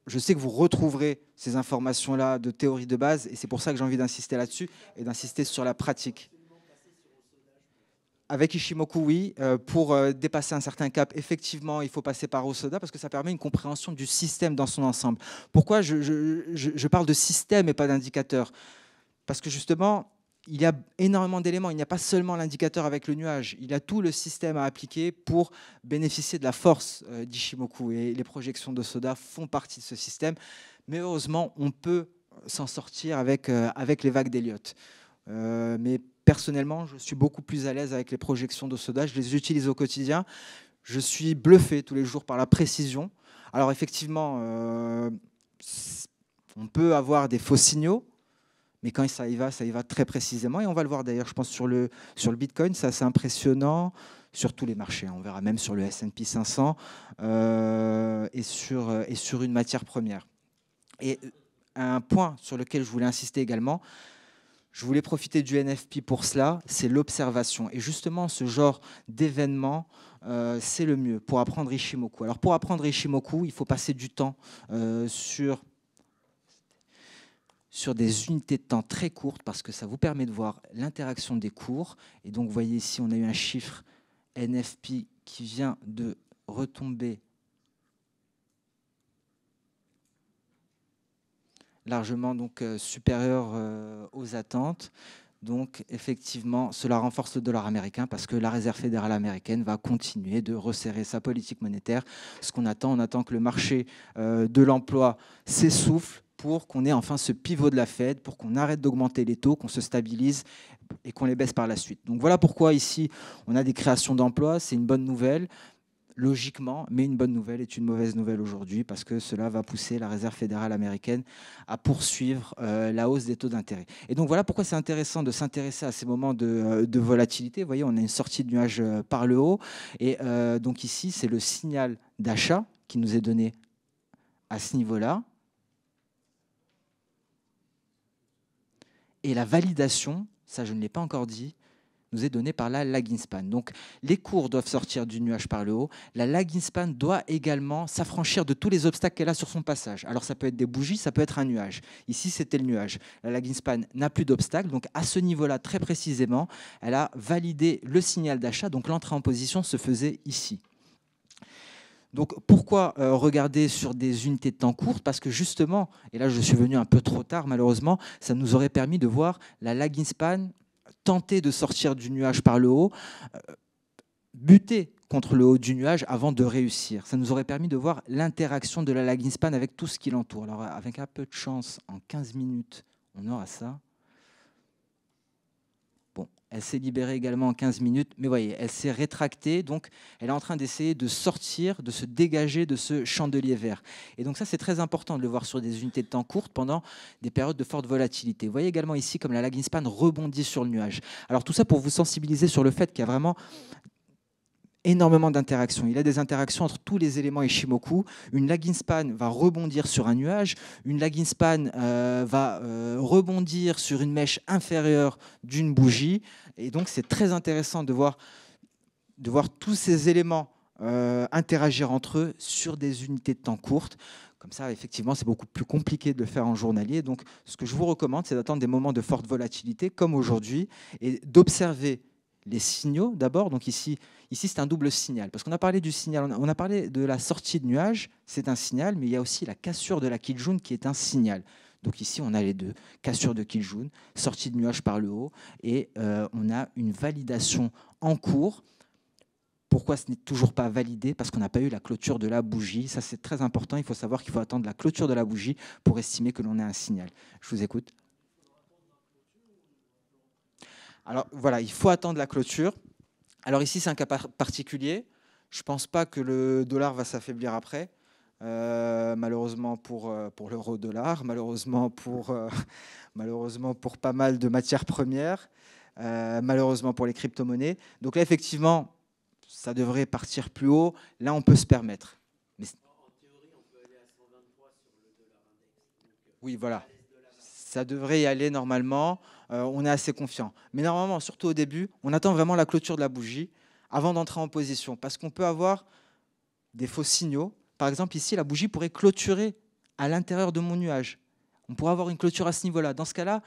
je sais que vous retrouverez ces informations-là de théorie de base. Et c'est pour ça que j'ai envie d'insister là-dessus et d'insister sur la pratique. Avec Ishimoku, oui. Pour dépasser un certain cap, effectivement, il faut passer par Hosoda parce que ça permet une compréhension du système dans son ensemble. Pourquoi je parle de système et pas d'indicateur? Parce que justement, il y a énormément d'éléments. Il n'y a pas seulement l'indicateur avec le nuage. Il y a tout le système à appliquer pour bénéficier de la force d'Ishimoku. Et les projections d'Hosoda font partie de ce système. Mais heureusement, on peut s'en sortir avec les vagues d'Elliott. Mais personnellement, je suis beaucoup plus à l'aise avec les projections d'Hosoda. Je les utilise au quotidien. Je suis bluffé tous les jours par la précision. Alors effectivement, on peut avoir des faux signaux, mais quand ça y va très précisément. Et on va le voir d'ailleurs, je pense, sur le Bitcoin. C'est assez impressionnant sur tous les marchés. On verra même sur le S&P 500 et sur une matière première. Et un point sur lequel je voulais insister également, je voulais profiter du NFP pour cela, c'est l'observation. Et justement, ce genre d'événement, c'est le mieux pour apprendre Ishimoku. Alors pour apprendre Ishimoku, il faut passer du temps sur des unités de temps très courtes parce que ça vous permet de voir l'interaction des cours. Et donc, vous voyez ici, on a eu un chiffre NFP qui vient de retomber largement donc, supérieur aux attentes. Donc, effectivement, cela renforce le dollar américain parce que la Réserve fédérale américaine va continuer de resserrer sa politique monétaire. Ce qu'on attend, on attend que le marché de l'emploi s'essouffle pour qu'on ait enfin ce pivot de la Fed, pour qu'on arrête d'augmenter les taux, qu'on se stabilise et qu'on les baisse par la suite. Donc voilà pourquoi ici, on a des créations d'emplois, c'est une bonne nouvelle. logiquement, mais une bonne nouvelle est une mauvaise nouvelle aujourd'hui parce que cela va pousser la Réserve fédérale américaine à poursuivre la hausse des taux d'intérêt. Et donc voilà pourquoi c'est intéressant de s'intéresser à ces moments de volatilité. Vous voyez, on a une sortie de nuage par le haut et donc ici, c'est le signal d'achat qui nous est donné à ce niveau-là. Et la validation, ça je ne l'ai pas encore dit, nous est donnée par la lagging span. Donc les cours doivent sortir du nuage par le haut. La lagging span doit également s'affranchir de tous les obstacles qu'elle a sur son passage. Alors ça peut être des bougies, ça peut être un nuage. Ici c'était le nuage. La lagging span n'a plus d'obstacles. Donc à ce niveau-là, très précisément, elle a validé le signal d'achat. Donc l'entrée en position se faisait ici. Donc pourquoi regarder sur des unités de temps courtes? Parce que justement, et là je suis venu un peu trop tard malheureusement, ça nous aurait permis de voir la lagging span tenter de sortir du nuage par le haut, buter contre le haut du nuage avant de réussir. Ça nous aurait permis de voir l'interaction de la lagging span avec tout ce qui l'entoure. Alors avec un peu de chance, en 15 minutes, on aura ça. Bon, elle s'est libérée également en 15 minutes, mais voyez, elle s'est rétractée, donc elle est en train d'essayer de sortir, de se dégager de ce chandelier vert. Et donc ça, c'est très important de le voir sur des unités de temps courtes pendant des périodes de forte volatilité. Vous voyez également ici comme la lagging span rebondit sur le nuage. Alors tout ça pour vous sensibiliser sur le fait qu'il y a vraiment énormément d'interactions. Il y a des interactions entre tous les éléments Ishimoku. Une lagging span va rebondir sur un nuage, une lagging span va rebondir sur une mèche inférieure d'une bougie. Et donc, c'est très intéressant de voir tous ces éléments interagir entre eux sur des unités de temps courtes. Comme ça, effectivement, c'est beaucoup plus compliqué de le faire en journalier. Donc, ce que je vous recommande, c'est d'attendre des moments de forte volatilité, comme aujourd'hui, et d'observer les signaux d'abord. Donc ici c'est un double signal. Parce qu'on a parlé du signal, on a parlé de la sortie de nuage, c'est un signal, mais il y a aussi la cassure de la Kijun qui est un signal. Donc ici, on a les deux, cassure de Kijun, sortie de nuage par le haut, et on a une validation en cours. Pourquoi ce n'est toujours pas validé? Parce qu'on n'a pas eu la clôture de la bougie. Ça, c'est très important. Il faut savoir qu'il faut attendre la clôture de la bougie pour estimer que l'on a un signal. Je vous écoute. Alors voilà, il faut attendre la clôture. Alors ici, c'est un cas particulier. Je ne pense pas que le dollar va s'affaiblir après. Malheureusement pour l'euro-dollar, malheureusement pour pas mal de matières premières, malheureusement pour les crypto-monnaies. Donc là, effectivement, ça devrait partir plus haut. Là, on peut se permettre. Mais... En théorie, on peut aller à 123 sur le dollar index. Donc, oui, voilà. Ça devrait y aller normalement. On est assez confiant. Mais normalement, surtout au début, on attend vraiment la clôture de la bougie avant d'entrer en position. Parce qu'on peut avoir des faux signaux. Par exemple, ici, la bougie pourrait clôturer à l'intérieur de mon nuage. On pourrait avoir une clôture à ce niveau-là. Dans ce cas-là,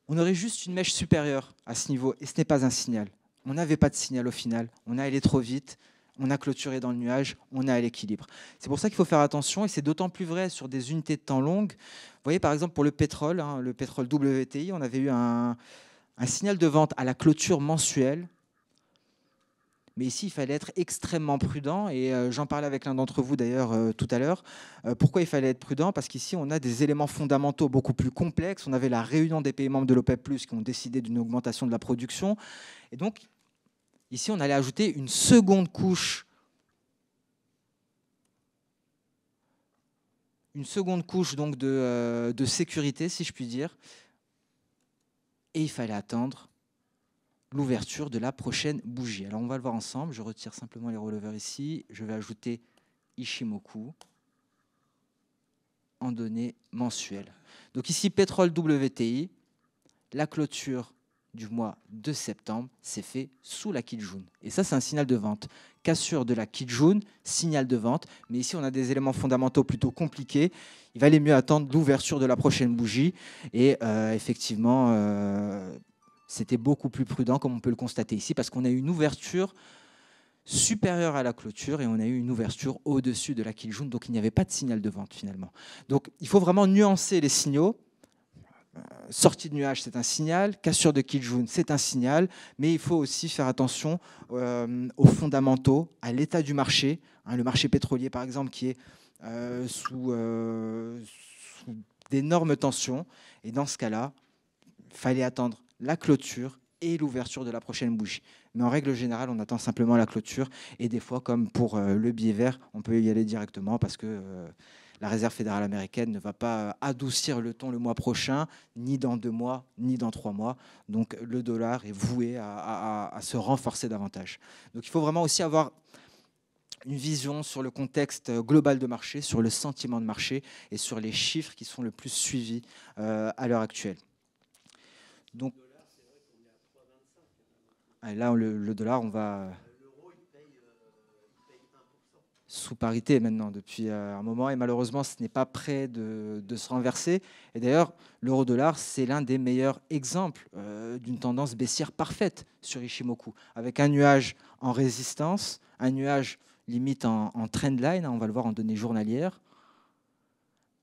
on aurait juste une mèche supérieure à ce niveau. Et ce n'est pas un signal. On n'avait pas de signal au final. On a allé trop vite. On a clôturé dans le nuage, on est à l'équilibre. C'est pour ça qu'il faut faire attention, et c'est d'autant plus vrai sur des unités de temps longues. Vous voyez, par exemple, pour le pétrole WTI, on avait eu un signal de vente à la clôture mensuelle. Mais ici, il fallait être extrêmement prudent, et j'en parlais avec l'un d'entre vous d'ailleurs tout à l'heure. Pourquoi il fallait être prudent? Parce qu'ici, on a des éléments fondamentaux beaucoup plus complexes. On avait la réunion des pays membres de l'OPEP+, qui ont décidé d'une augmentation de la production. Et donc, ici, on allait ajouter une seconde couche. Donc de sécurité, si je puis dire. Et il fallait attendre l'ouverture de la prochaine bougie. Alors, on va le voir ensemble. Je retire simplement les releveurs ici. Je vais ajouter Ishimoku en données mensuelles. Donc ici, pétrole WTI, la clôture du mois de septembre s'est fait sous la Kijun. Et ça, c'est un signal de vente. Cassure de la Kijun, signal de vente. Mais ici, on a des éléments fondamentaux plutôt compliqués. Il valait mieux attendre l'ouverture de la prochaine bougie. Et effectivement, c'était beaucoup plus prudent, comme on peut le constater ici, parce qu'on a eu une ouverture supérieure à la clôture et on a eu une ouverture au-dessus de la Kijun. Donc, il n'y avait pas de signal de vente, finalement. Donc, il faut vraiment nuancer les signaux. Sortie de nuage, c'est un signal. Cassure de Kijun, c'est un signal. Mais il faut aussi faire attention aux fondamentaux, à l'état du marché. Le marché pétrolier, par exemple, qui est sous d'énormes tensions. Et dans ce cas-là, il fallait attendre la clôture et l'ouverture de la prochaine bougie. Mais en règle générale, on attend simplement la clôture. Et des fois, comme pour le billet vert, on peut y aller directement parce que la Réserve fédérale américaine ne va pas adoucir le ton le mois prochain, ni dans 2 mois, ni dans 3 mois. Donc le dollar est voué à se renforcer davantage. Donc il faut vraiment aussi avoir une vision sur le contexte global de marché, sur le sentiment de marché et sur les chiffres qui sont le plus suivis à l'heure actuelle. Donc là, le dollar, on va L'euro, il paye 1%. sous parité maintenant depuis un moment et malheureusement, ce n'est pas prêt de se renverser. Et d'ailleurs, l'euro-dollar, c'est l'un des meilleurs exemples d'une tendance baissière parfaite sur Ishimoku, avec un nuage en résistance, un nuage limite en trendline, on va le voir en données journalières,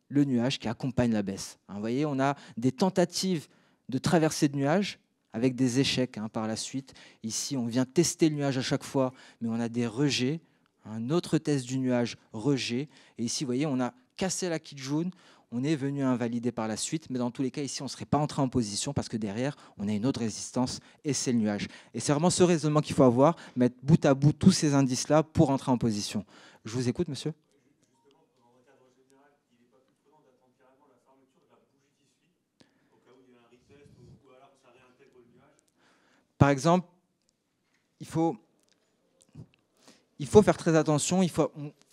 le nuage qui accompagne la baisse. Vous voyez, on a des tentatives de traversée de nuages avec des échecs par la suite. Ici, on vient tester le nuage à chaque fois, mais on a des rejets. Un autre test du nuage, rejet. Et ici, vous voyez, on a cassé la Kijun, on est venu invalider par la suite, mais dans tous les cas, ici, on ne serait pas entré en position parce que derrière, on a une autre résistance et c'est le nuage. Et c'est vraiment ce raisonnement qu'il faut avoir, mettre bout à bout tous ces indices-là pour entrer en position. Je vous écoute, monsieur. Justement, dans un cadre général, il n'est pas plus prudent d'attendre carrément la fermeture de la bougie qui suit, au cas où il y a un retest ou alors ça réintègre le nuage. Par exemple, il faut faire très attention.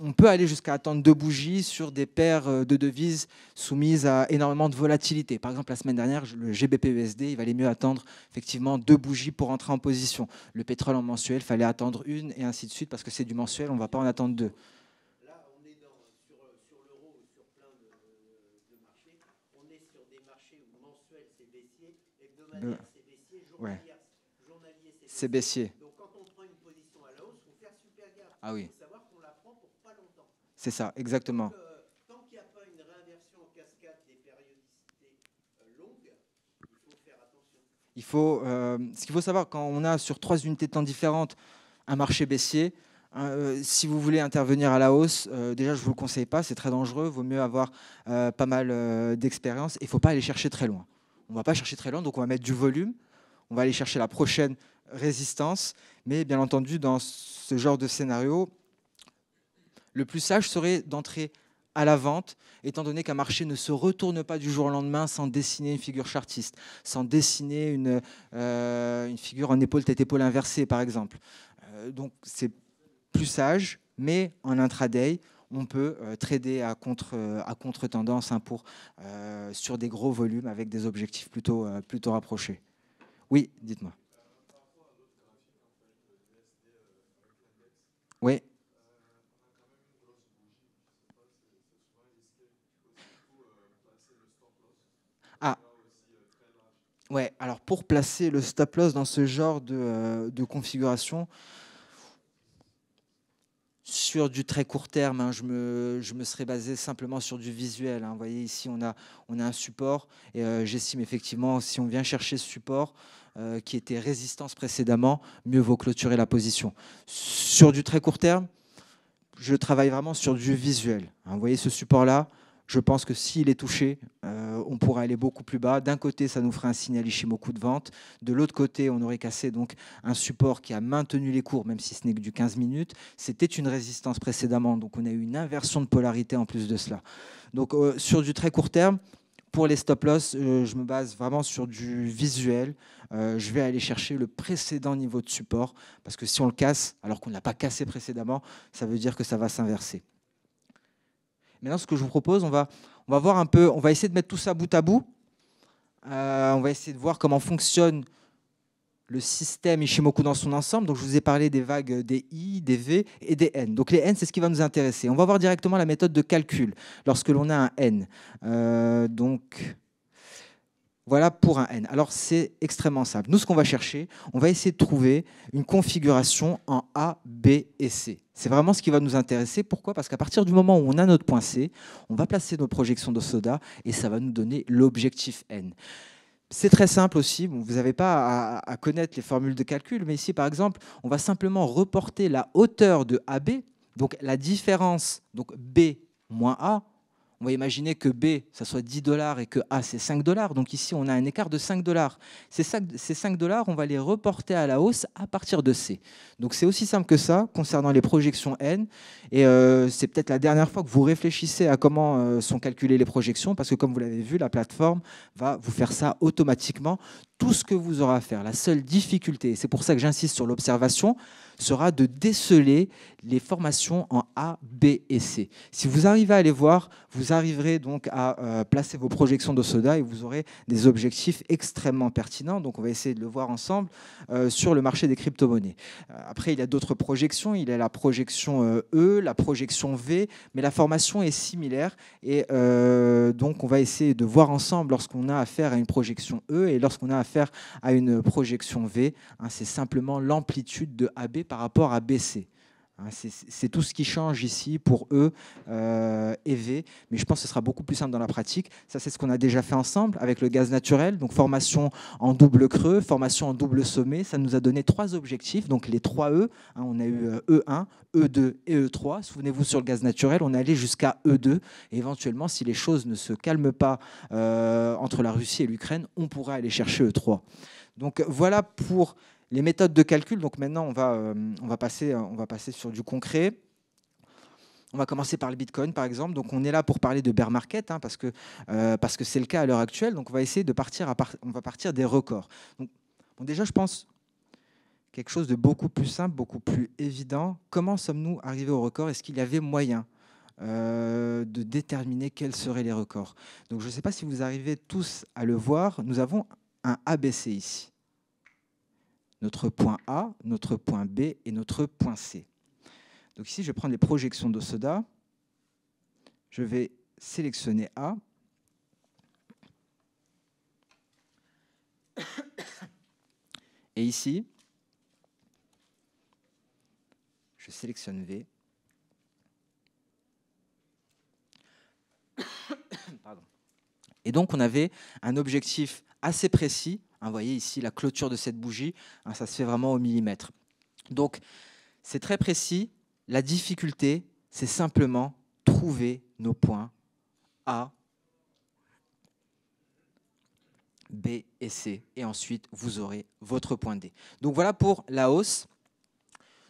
On peut aller jusqu'à attendre 2 bougies sur des paires de devises soumises à énormément de volatilité. Par exemple, la semaine dernière, le GBP-USD, il valait mieux attendre effectivement 2 bougies pour entrer en position. Le pétrole en mensuel, il fallait attendre 1 et ainsi de suite parce que c'est du mensuel, on ne va pas en attendre 2. Là, on est sur l'euro ou sur plein de marchés. On est sur des marchés où mensuel c'est baissier, hebdomadaire c'est baissier, journalier c'est baissier. baissier. Donc quand on prend une position à la hausse, il faut faire super gaffe. Ah oui. Il faut savoir qu'on la prend pour pas longtemps. C'est ça, exactement. Donc, tant qu'il n'y a pas une réinversion en cascade des périodicités longues, il faut faire attention. Ce qu'il faut savoir, quand on a sur 3 unités de temps différentes un marché baissier, si vous voulez intervenir à la hausse, déjà je ne vous le conseille pas, c'est très dangereux, il vaut mieux avoir pas mal d'expérience et il ne faut pas aller chercher très loin. On ne va pas chercher très loin, donc on va mettre du volume, on va aller chercher la prochaine résistance, mais bien entendu dans ce genre de scénario, le plus sage serait d'entrer à la vente, étant donné qu'un marché ne se retourne pas du jour au lendemain sans dessiner une figure chartiste, sans dessiner une figure en épaule tête-épaule inversée, par exemple. Donc c'est plus sage, mais en intraday, on peut trader à contre-tendance sur des gros volumes avec des objectifs plutôt rapprochés. Oui, dites-moi. Oui. Ah. Ouais, alors pour placer le stop loss dans ce genre de configuration, sur du très court terme, je me serais basé simplement sur du visuel. Vous voyez ici, on a un support et j'estime effectivement, si on vient chercher ce support qui était résistance précédemment, mieux vaut clôturer la position. Sur du très court terme, je travaille vraiment sur du visuel. Vous voyez ce support-là, je pense que s'il est touché, on pourra aller beaucoup plus bas. D'un côté, ça nous ferait un signal Ishimoku de vente. De l'autre côté, on aurait cassé donc un support qui a maintenu les cours, même si ce n'est que du 15 minutes. C'était une résistance précédemment, donc on a eu une inversion de polarité en plus de cela. Donc sur du très court terme, pour les stop-loss, je me base vraiment sur du visuel. Je vais aller chercher le précédent niveau de support, parce que si on le casse, alors qu'on ne l'a pas cassé précédemment, ça veut dire que ça va s'inverser. Maintenant, ce que je vous propose, on va voir un peu, on va essayer de mettre tout ça bout à bout. On va essayer de voir comment fonctionne le système Ishimoku dans son ensemble. Donc, je vous ai parlé des vagues des I, des V et des N. Donc, les N, c'est ce qui va nous intéresser. On va voir directement la méthode de calcul lorsque l'on a un N. Voilà pour un N. Alors, c'est extrêmement simple. Nous, ce qu'on va chercher, on va essayer de trouver une configuration en A, B et C. C'est vraiment ce qui va nous intéresser. Pourquoi? Parce qu'à partir du moment où on a notre point C, on va placer nos projections de soda et ça va nous donner l'objectif N. C'est très simple aussi. Bon, vous n'avez pas à connaître les formules de calcul, mais ici, par exemple, on va simplement reporter la hauteur de AB, donc la différence, donc B moins A, on va imaginer que B, ça soit 10 $ et que A, c'est 5 $. Donc ici, on a un écart de 5 $. Ces 5 $, on va les reporter à la hausse à partir de C. Donc c'est aussi simple que ça concernant les projections N. Et c'est peut-être la dernière fois que vous réfléchissez à comment sont calculées les projections, parce que comme vous l'avez vu, la plateforme va vous faire ça automatiquement. Tout ce que vous aurez à faire, la seule difficulté, c'est pour ça que j'insiste sur l'observation, sera de déceler les formations en A, B et C. Si vous arrivez à les voir, vous arriverez donc à placer vos projections d'Osoda et vous aurez des objectifs extrêmement pertinents. Donc on va essayer de le voir ensemble sur le marché des crypto-monnaies. Après, il y a d'autres projections. Il y a la projection E, la projection V, mais la formation est similaire. Et donc on va essayer de voir ensemble lorsqu'on a affaire à une projection E et lorsqu'on a affaire à une projection V. C'est simplement l'amplitude de AB par rapport à BC. C'est tout ce qui change ici pour E et V, mais je pense que ce sera beaucoup plus simple dans la pratique. Ça, c'est ce qu'on a déjà fait ensemble avec le gaz naturel. Donc, formation en double creux, formation en double sommet. Ça nous a donné 3 objectifs, donc les 3 E. On a eu E1, E2 et E3. Souvenez-vous, sur le gaz naturel, on est allé jusqu'à E2. Et éventuellement, si les choses ne se calment pas entre la Russie et l'Ukraine, on pourra aller chercher E3. Donc, voilà pour les méthodes de calcul. Donc maintenant, on va passer sur du concret. On va commencer par le Bitcoin, par exemple. Donc on est là pour parler de bear market, parce que c'est le cas à l'heure actuelle. Donc on va essayer de partir des records. Donc, bon, déjà, je pense quelque chose de beaucoup plus simple, beaucoup plus évident. Comment sommes-nous arrivés au record? Est-ce qu'il y avait moyen de déterminer quels seraient les records? Donc je ne sais pas si vous arrivez tous à le voir. Nous avons un ABC ici. Notre point A, notre point B et notre point C. Donc ici, je vais prendre les projections d'Osoda. Je vais sélectionner A. Et ici, je sélectionne V. Pardon. Et donc, on avait un objectif assez précis. Vous voyez ici la clôture de cette bougie, ça se fait vraiment au millimètre. Donc, c'est très précis. La difficulté, c'est simplement trouver nos points A, B et C. Et ensuite, vous aurez votre point D. Donc, voilà pour la hausse.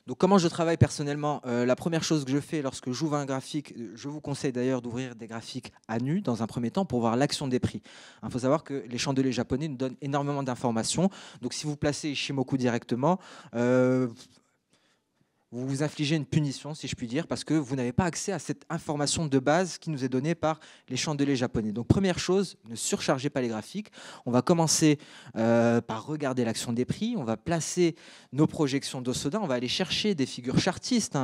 Donc, comment je travaille personnellement? La première chose que je fais lorsque j'ouvre un graphique, je vous conseille d'ailleurs d'ouvrir des graphiques à nu dans un premier temps pour voir l'action des prix. Il faut savoir que les chandeliers japonais nous donnent énormément d'informations. Donc, si vous placez Ishimoku directement, vous vous infligez une punition, si je puis dire, parce que vous n'avez pas accès à cette information de base qui nous est donnée par les chandeliers japonais. Donc, première chose, ne surchargez pas les graphiques. On va commencer par regarder l'action des prix. On va placer nos projections d'Osoda. On va aller chercher des figures chartistes,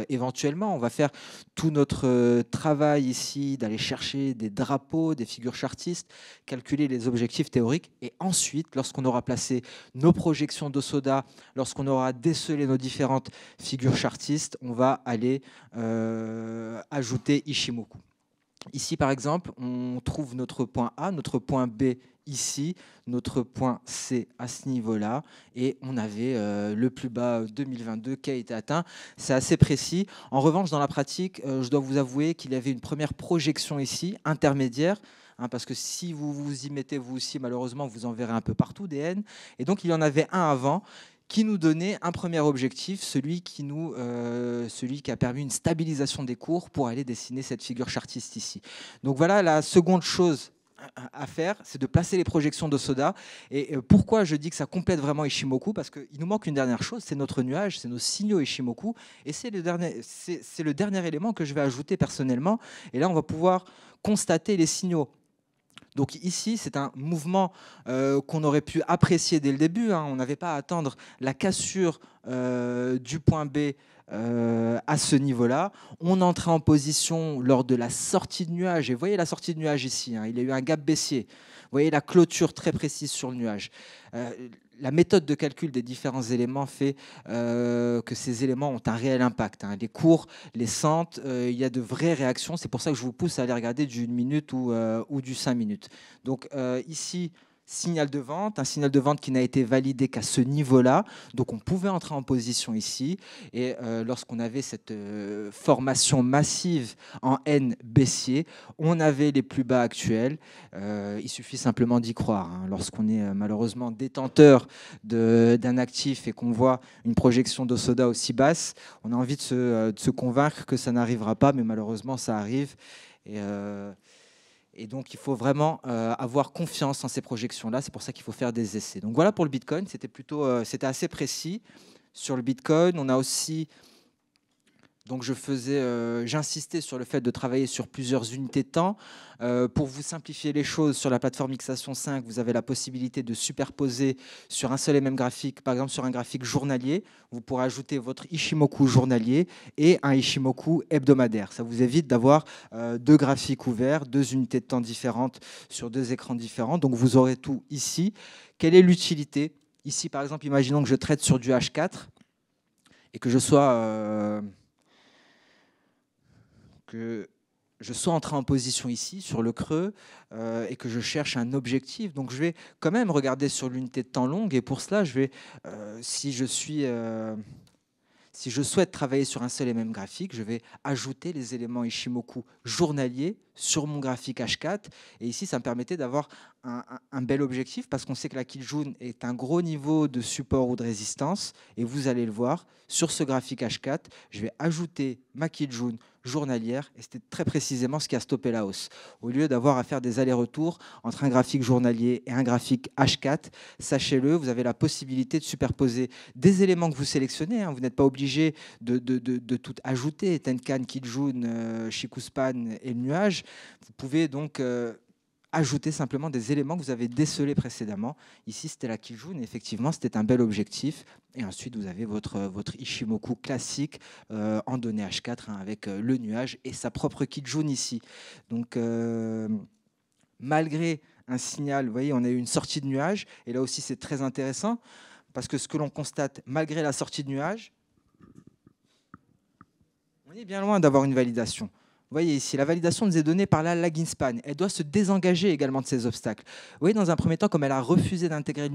éventuellement. On va faire tout notre travail ici, d'aller chercher des drapeaux, des figures chartistes, calculer les objectifs théoriques. Et ensuite, lorsqu'on aura placé nos projections d'Osoda, lorsqu'on aura décelé nos différentes figures chartistes, on va aller ajouter Ishimoku. Ici, par exemple, on trouve notre point A, notre point B ici, notre point C à ce niveau-là, et on avait le plus bas 2022 qui a été atteint. C'est assez précis. En revanche, dans la pratique, je dois vous avouer qu'il y avait une première projection ici, intermédiaire, parce que si vous vous y mettez vous aussi, malheureusement, vous en verrez un peu partout des N. Et donc, il y en avait un avant, qui nous donnait un premier objectif, celui qui a permis une stabilisation des cours pour aller dessiner cette figure chartiste ici. Donc voilà, la seconde chose à faire, c'est de placer les projections d'Osoda. Et pourquoi je dis que ça complète vraiment Ishimoku? Parce qu'il nous manque une dernière chose, c'est notre nuage, c'est nos signaux Ishimoku. Et c'est le dernier élément que je vais ajouter personnellement. Et là, on va pouvoir constater les signaux. Donc ici, c'est un mouvement qu'on aurait pu apprécier dès le début. On n'avait pas à attendre la cassure du point B à ce niveau-là. On entrait en position lors de la sortie de nuage. Et vous voyez la sortie de nuage ici, il y a eu un gap baissier. Vous voyez la clôture très précise sur le nuage. La méthode de calcul des différents éléments fait que ces éléments ont un réel impact. Les cours, les centres, il y a de vraies réactions. C'est pour ça que je vous pousse à aller regarder du 1 minute ou du 5 minutes. Donc ici, signal de vente, un signal de vente qui n'a été validé qu'à ce niveau-là. Donc on pouvait entrer en position ici. Et lorsqu'on avait cette formation massive en N baissier, on avait les plus bas actuels. Il suffit simplement d'y croire. Hein. Lorsqu'on est malheureusement détenteur d'un actif et qu'on voit une projection d'Osoda aussi basse, on a envie de se convaincre que ça n'arrivera pas, mais malheureusement ça arrive. Et donc, il faut vraiment avoir confiance en ces projections-là. C'est pour ça qu'il faut faire des essais. Donc voilà pour le Bitcoin. C'était assez précis sur le Bitcoin. On a aussi, donc j'insistais sur le fait de travailler sur plusieurs unités de temps. Pour vous simplifier les choses, sur la plateforme Xation 5, vous avez la possibilité de superposer sur un seul et même graphique, par exemple sur un graphique journalier, vous pourrez ajouter votre Ishimoku journalier et un Ishimoku hebdomadaire. Ça vous évite d'avoir deux graphiques ouverts, deux unités de temps différentes sur deux écrans différents. Donc vous aurez tout ici. Quelle est l'utilité? Ici, par exemple, imaginons que je traite sur du H4 et que je sois entré en position ici, sur le creux, et que je cherche un objectif. Donc, je vais quand même regarder sur l'unité de temps longue. Et pour cela, si je souhaite travailler sur un seul et même graphique, je vais ajouter les éléments Ishimoku journaliers sur mon graphique H4. Et ici, ça me permettait d'avoir un bel objectif parce qu'on sait que la Kijun est un gros niveau de support ou de résistance. Et vous allez le voir, sur ce graphique H4, je vais ajouter ma Kijun journalière. Et c'était très précisément ce qui a stoppé la hausse. Au lieu d'avoir à faire des allers-retours entre un graphique journalier et un graphique H4, sachez-le, vous avez la possibilité de superposer des éléments que vous sélectionnez. Hein. Vous n'êtes pas obligé de tout ajouter. Tenkan, Kijun, Shikuspan et le nuage. Vous pouvez donc ajouter simplement des éléments que vous avez décelés précédemment. Ici, c'était la Kijun, et effectivement, c'était un bel objectif. Et ensuite, vous avez votre Ishimoku classique en données H4 hein, avec le nuage et sa propre Kijun ici. Donc, malgré un signal, vous voyez, on a eu une sortie de nuage. Et là aussi, c'est très intéressant parce que ce que l'on constate, malgré la sortie de nuage, on est bien loin d'avoir une validation. Vous voyez ici, la validation nous est donnée par la lagging span. Elle doit se désengager également de ces obstacles. Vous voyez, dans un premier temps, comme elle a refusé d'intégrer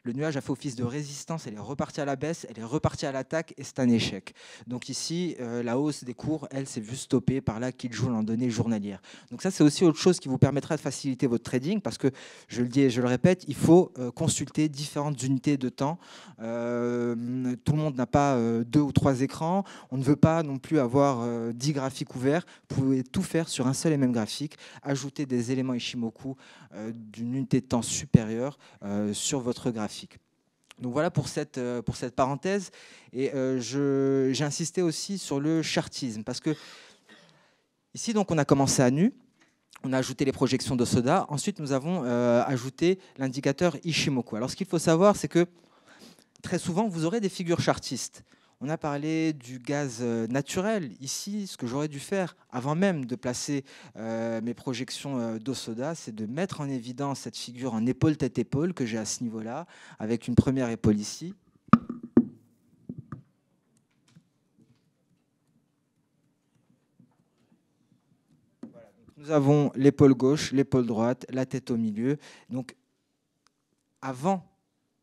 le nuage a fait office de résistance, elle est repartie à la baisse, elle est repartie à l'attaque et c'est un échec. Donc ici, la hausse des cours, elle s'est vue stoppée par la Kijun en données journalières. Donc ça, c'est aussi autre chose qui vous permettra de faciliter votre trading parce que, je le dis et je le répète, il faut consulter différentes unités de temps. Tout le monde n'a pas 2 ou 3 écrans. On ne veut pas non plus avoir 10 graphiques ouverts. Vous pouvez tout faire sur un seul et même graphique, ajouter des éléments Ishimoku d'une unité de temps supérieure sur votre graphique. Donc voilà pour cette parenthèse. Et j'ai insisté aussi sur le chartisme parce que ici, donc, on a commencé à nu. On a ajouté les projections d'Osoda. Ensuite, nous avons ajouté l'indicateur Ishimoku. Alors, ce qu'il faut savoir, c'est que très souvent, vous aurez des figures chartistes. On a parlé du gaz naturel. Ici, ce que j'aurais dû faire avant même de placer mes projections d'Osoda, c'est de mettre en évidence cette figure en épaule-tête-épaule que j'ai à ce niveau-là, avec une première épaule ici. Voilà, donc nous avons l'épaule gauche, l'épaule droite, la tête au milieu. Donc, avant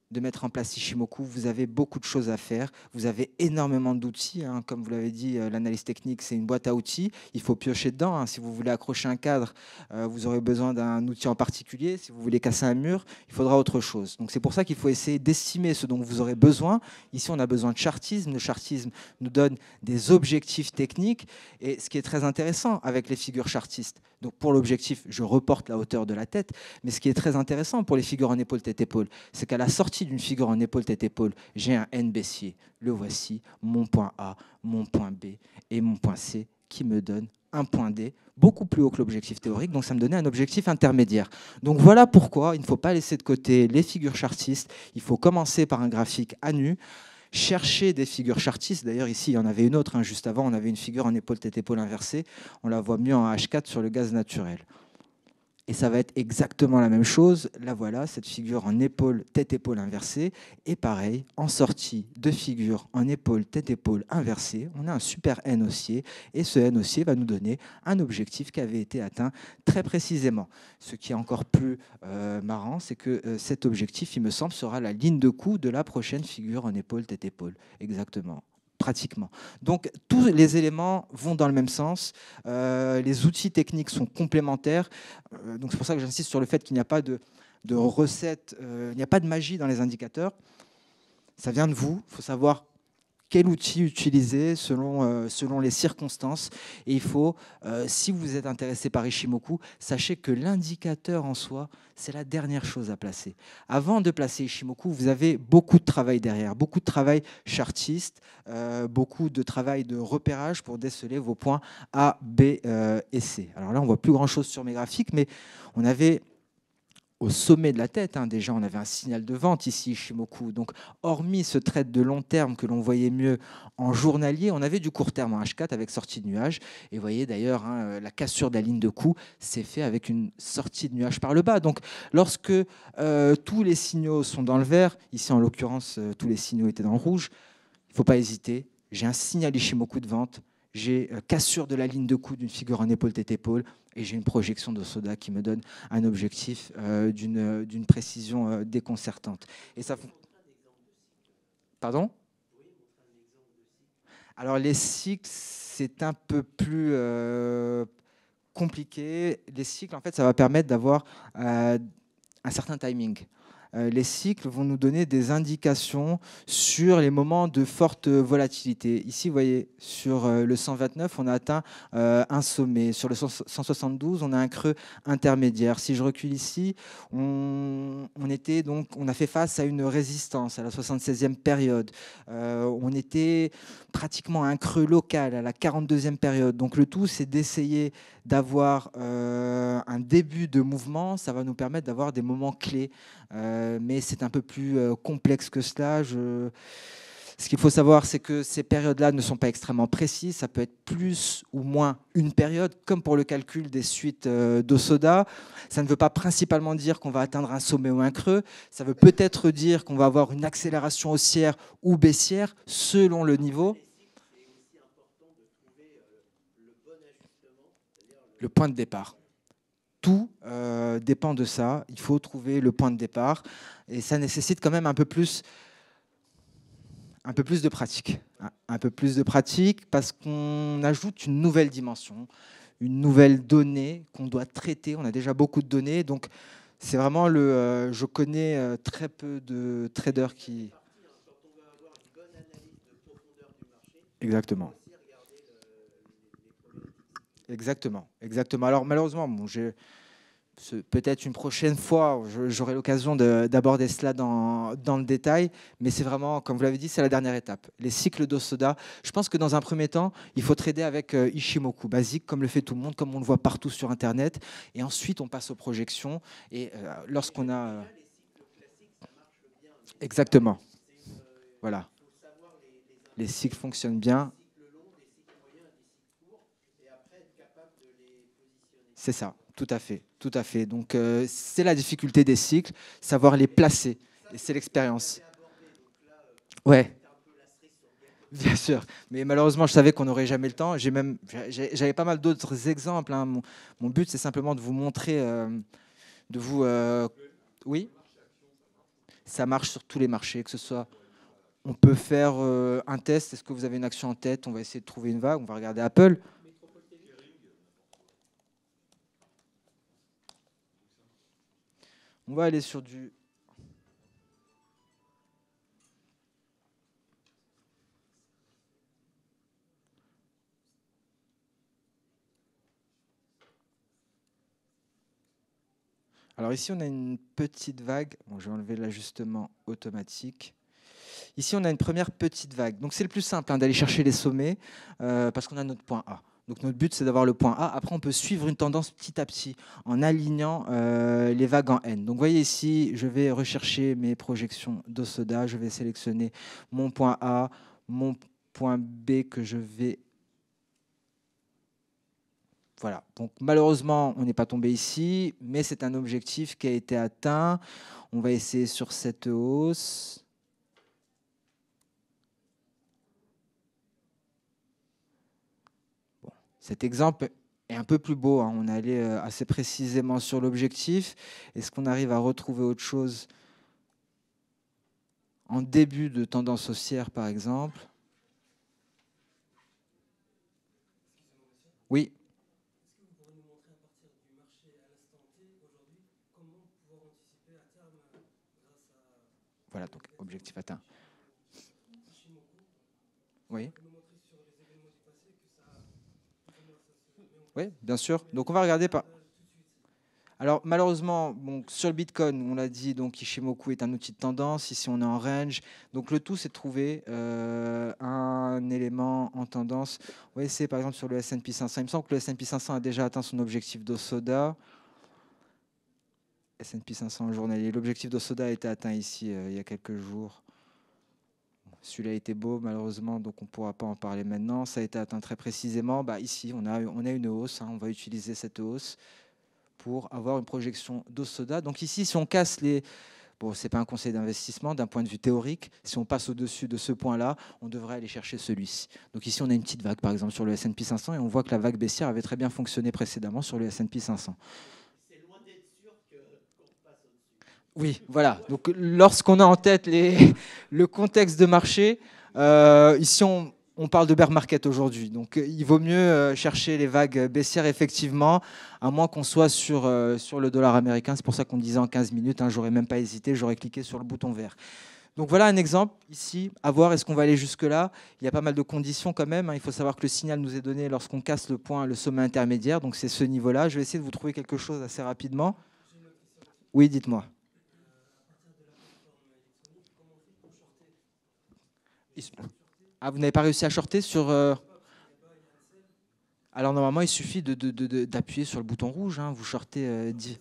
de mettre en place Ishimoku, vous avez beaucoup de choses à faire. Vous avez énormément d'outils. Hein. Comme vous l'avez dit, l'analyse technique, c'est une boîte à outils. Il faut piocher dedans. Hein. Si vous voulez accrocher un cadre, vous aurez besoin d'un outil en particulier. Si vous voulez casser un mur, il faudra autre chose. Donc c'est pour ça qu'il faut essayer d'estimer ce dont vous aurez besoin. Ici, on a besoin de chartisme. Le chartisme nous donne des objectifs techniques. Et ce qui est très intéressant avec les figures chartistes, donc pour l'objectif, je reporte la hauteur de la tête. Mais ce qui est très intéressant pour les figures en épaule-tête-épaule, c'est qu'à la sortie d'une figure en épaule-tête-épaule, j'ai un N baissier. Le voici, mon point A, mon point B et mon point C qui me donne un point D beaucoup plus haut que l'objectif théorique. Donc ça me donnait un objectif intermédiaire. Donc voilà pourquoi il ne faut pas laisser de côté les figures chartistes. Il faut commencer par un graphique à nu. Chercher des figures chartistes. D'ailleurs, ici, il y en avait une autre. Hein, juste avant, on avait une figure en épaule-tête-épaule inversée. On la voit mieux en H4 sur le gaz naturel. Et ça va être exactement la même chose. Là, voilà, cette figure en épaule, tête-épaule inversée. Et pareil, en sortie de figure en épaule, tête-épaule inversée, on a un super N haussier. Et ce N haussier va nous donner un objectif qui avait été atteint très précisément. Ce qui est encore plus marrant, c'est que cet objectif, il me semble, sera la ligne de coup de la prochaine figure en épaule, tête-épaule. Exactement. Pratiquement. Donc, tous les éléments vont dans le même sens. Les outils techniques sont complémentaires. Donc, c'est pour ça que j'insiste sur le fait qu'il n'y a pas de recette, il n'y a pas de magie dans les indicateurs. Ça vient de vous. Il faut savoir quel outil utiliser selon les circonstances. Et il faut, si vous êtes intéressé par Ishimoku, sachez que l'indicateur en soi, c'est la dernière chose à placer. Avant de placer Ishimoku, vous avez beaucoup de travail derrière, beaucoup de travail chartiste, beaucoup de travail de repérage pour déceler vos points A, B et C. Alors là, on ne voit plus grand-chose sur mes graphiques, mais on avait... Au sommet de la tête, déjà, on avait un signal de vente ici, Ishimoku. Donc, hormis ce trade de long terme que l'on voyait mieux en journalier, on avait du court terme en H4 avec sortie de nuage. Et vous voyez d'ailleurs, la cassure de la ligne de coup s'est fait avec une sortie de nuage par le bas. Donc, lorsque tous les signaux sont dans le vert, ici en l'occurrence, tous les signaux étaient dans le rouge, il ne faut pas hésiter. J'ai un signal Ishimoku de vente. J'ai cassure de la ligne de coup d'une figure en épaule tête épaule et j'ai une projection de Soda qui me donne un objectif d'une précision déconcertante. Et ça... Pardon? Alors les cycles, c'est un peu plus compliqué. Les cycles, en fait, ça va permettre d'avoir un certain timing. Les cycles vont nous donner des indications sur les moments de forte volatilité. Ici, vous voyez, sur le 129, on a atteint un sommet. Sur le 172, on a un creux intermédiaire. Si je recule ici, on a fait face à une résistance à la 76e période. On était pratiquement à un creux local à la 42e période. Donc le tout, c'est d'essayer d'avoir un début de mouvement. Ça va nous permettre d'avoir des moments clés. Mais c'est un peu plus complexe que cela. Ce qu'il faut savoir, c'est que ces périodes-là ne sont pas extrêmement précises. Ça peut être plus ou moins une période, comme pour le calcul des suites d'Osoda. Ça ne veut pas principalement dire qu'on va atteindre un sommet ou un creux. Ça veut peut-être dire qu'on va avoir une accélération haussière ou baissière selon le niveau. Le point de départ. Tout dépend de ça. Il faut trouver le point de départ. Et ça nécessite quand même un peu plus de pratique. Un peu plus de pratique parce qu'on ajoute une nouvelle dimension, une nouvelle donnée qu'on doit traiter. On a déjà beaucoup de données. Donc, c'est vraiment je connais très peu de traders qui... Exactement. Exactement. Alors, malheureusement, bon, peut-être une prochaine fois, j'aurai l'occasion d'aborder cela dans le détail, mais c'est vraiment, comme vous l'avez dit, c'est la dernière étape. Les cycles d'Osoda, je pense que dans un premier temps, il faut trader avec Ishimoku, basique, comme le fait tout le monde, comme on le voit partout sur Internet, et ensuite on passe aux projections, et lorsqu'on a... Exactement. Voilà. Les cycles fonctionnent bien. C'est ça, tout à fait, tout à fait. Donc c'est la difficulté des cycles, savoir les placer, et c'est l'expérience. Ouais, bien sûr. Mais malheureusement, je savais qu'on n'aurait jamais le temps. J'avais pas mal d'autres exemples. Mon but, c'est simplement de vous montrer, de vous. Oui, ça marche sur tous les marchés, que ce soit. On peut faire un test. Est-ce que vous avez une action en tête? On va essayer de trouver une vague. On va regarder Apple. On va aller sur du... Alors ici, on a une petite vague. Bon, je vais enlever l'ajustement automatique. Ici, on a une première petite vague. Donc c'est le plus simple d'aller chercher les sommets parce qu'on a notre point A. Donc notre but, c'est d'avoir le point A. Après, on peut suivre une tendance petit à petit en alignant les vagues en N. Donc vous voyez ici, je vais rechercher mes projections d'Osoda. Je vais sélectionner mon point A, mon point B que je vais Voilà. Donc malheureusement, on n'est pas tombé ici, mais c'est un objectif qui a été atteint. On va essayer sur cette hausse. Bon, cet exemple est un peu plus beau, hein. On est allé assez précisément sur l'objectif. Est-ce qu'on arrive à retrouver autre chose en début de tendance haussière, par exemple? Oui. Voilà, donc objectif atteint. Oui. Oui, bien sûr. Donc on va regarder par. Alors malheureusement, bon, sur le Bitcoin, on l'a dit, donc Ishimoku est un outil de tendance. Ici, on est en range. Donc le tout, c'est de trouver un élément en tendance. On va essayer par exemple sur le S&P 500. Il me semble que le S&P 500 a déjà atteint son objectif d'Osoda. S&P 500 journalier. L'objectif d'Osoda a été atteint ici il y a quelques jours. Celui-là a été beau, malheureusement, donc on ne pourra pas en parler maintenant. Ça a été atteint très précisément. Bah, ici, on a une hausse. Hein. On va utiliser cette hausse pour avoir une projection d'Osoda. Donc ici, si on casse les... Bon, ce n'est pas un conseil d'investissement d'un point de vue théorique. Si on passe au-dessus de ce point-là, on devrait aller chercher celui-ci. Donc ici, on a une petite vague, par exemple, sur le S&P 500, et on voit que la vague baissière avait très bien fonctionné précédemment sur le S&P 500. Oui, voilà. Donc, lorsqu'on a en tête le contexte de marché, ici, on parle de bear market aujourd'hui. Donc, il vaut mieux chercher les vagues baissières, effectivement, à moins qu'on soit sur le dollar américain. C'est pour ça qu'on disait en 15 minutes. Hein, j'aurais même pas hésité, j'aurais cliqué sur le bouton vert. Donc, voilà un exemple ici. À voir, est-ce qu'on va aller jusque-là? Il y a pas mal de conditions quand même. Hein. Il faut savoir que le signal nous est donné lorsqu'on casse le point, le sommet intermédiaire. Donc, c'est ce niveau-là. Je vais essayer de vous trouver quelque chose assez rapidement. Oui, dites-moi. Ah, vous n'avez pas réussi à shorter sur... Alors normalement, il suffit d'appuyer sur le bouton rouge. Hein. Vous shortez 10...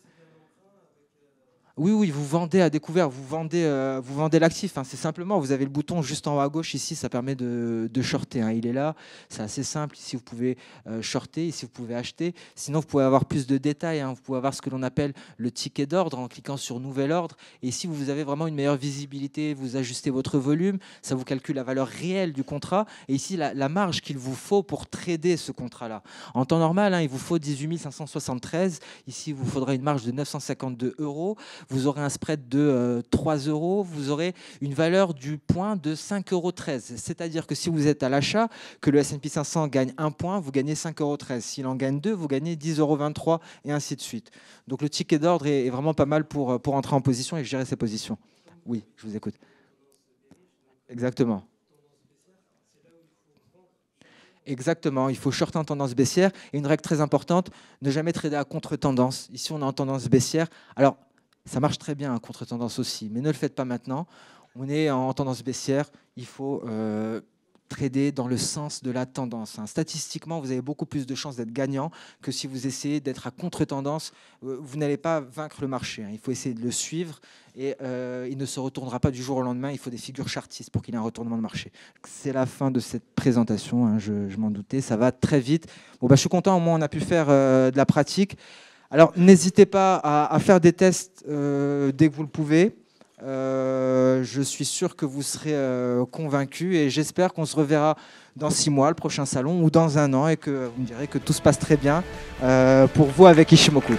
Oui, vous vendez à découvert, vous vendez l'actif. Hein. C'est simplement, vous avez le bouton juste en haut à gauche ici, ça permet de shorter. Hein. Il est là, c'est assez simple. Ici, vous pouvez shorter, ici, vous pouvez acheter. Sinon, vous pouvez avoir plus de détails. Hein. Vous pouvez avoir ce que l'on appelle le ticket d'ordre en cliquant sur Nouvel ordre. Et ici, vous avez vraiment une meilleure visibilité. Vous ajustez votre volume, ça vous calcule la valeur réelle du contrat. Et ici, la marge qu'il vous faut pour trader ce contrat-là. En temps normal, hein, il vous faut 18 573. Ici, il vous faudra une marge de 952 €. Vous aurez un spread de 3 €, vous aurez une valeur du point de 5,13 €. C'est-à-dire que si vous êtes à l'achat, que le S&P 500 gagne 1 point, vous gagnez 5,13 €. S'il en gagne 2, vous gagnez 10,23 € et ainsi de suite. Donc le ticket d'ordre est vraiment pas mal pour entrer en position et gérer ses positions. Oui, je vous écoute. Exactement. Exactement, il faut shorter en tendance baissière. Et une règle très importante, ne jamais trader à contre-tendance. Ici, on est en tendance baissière. Alors, ça marche très bien, contre-tendance aussi, mais ne le faites pas maintenant. On est en tendance baissière, il faut trader dans le sens de la tendance. Hein. Statistiquement, vous avez beaucoup plus de chances d'être gagnant que si vous essayez d'être à contre-tendance. Vous n'allez pas vaincre le marché. Hein. Il faut essayer de le suivre et il ne se retournera pas du jour au lendemain. Il faut des figures chartistes pour qu'il y ait un retournement de marché. C'est la fin de cette présentation, hein, je m'en doutais. Ça va très vite. Bon, je suis content, au moins on a pu faire de la pratique. Alors, n'hésitez pas à faire des tests dès que vous le pouvez. Je suis sûr que vous serez convaincus et j'espère qu'on se reverra dans 6 mois, le prochain salon, ou dans 1 an, et que vous me direz que tout se passe très bien pour vous avec Ishimoku.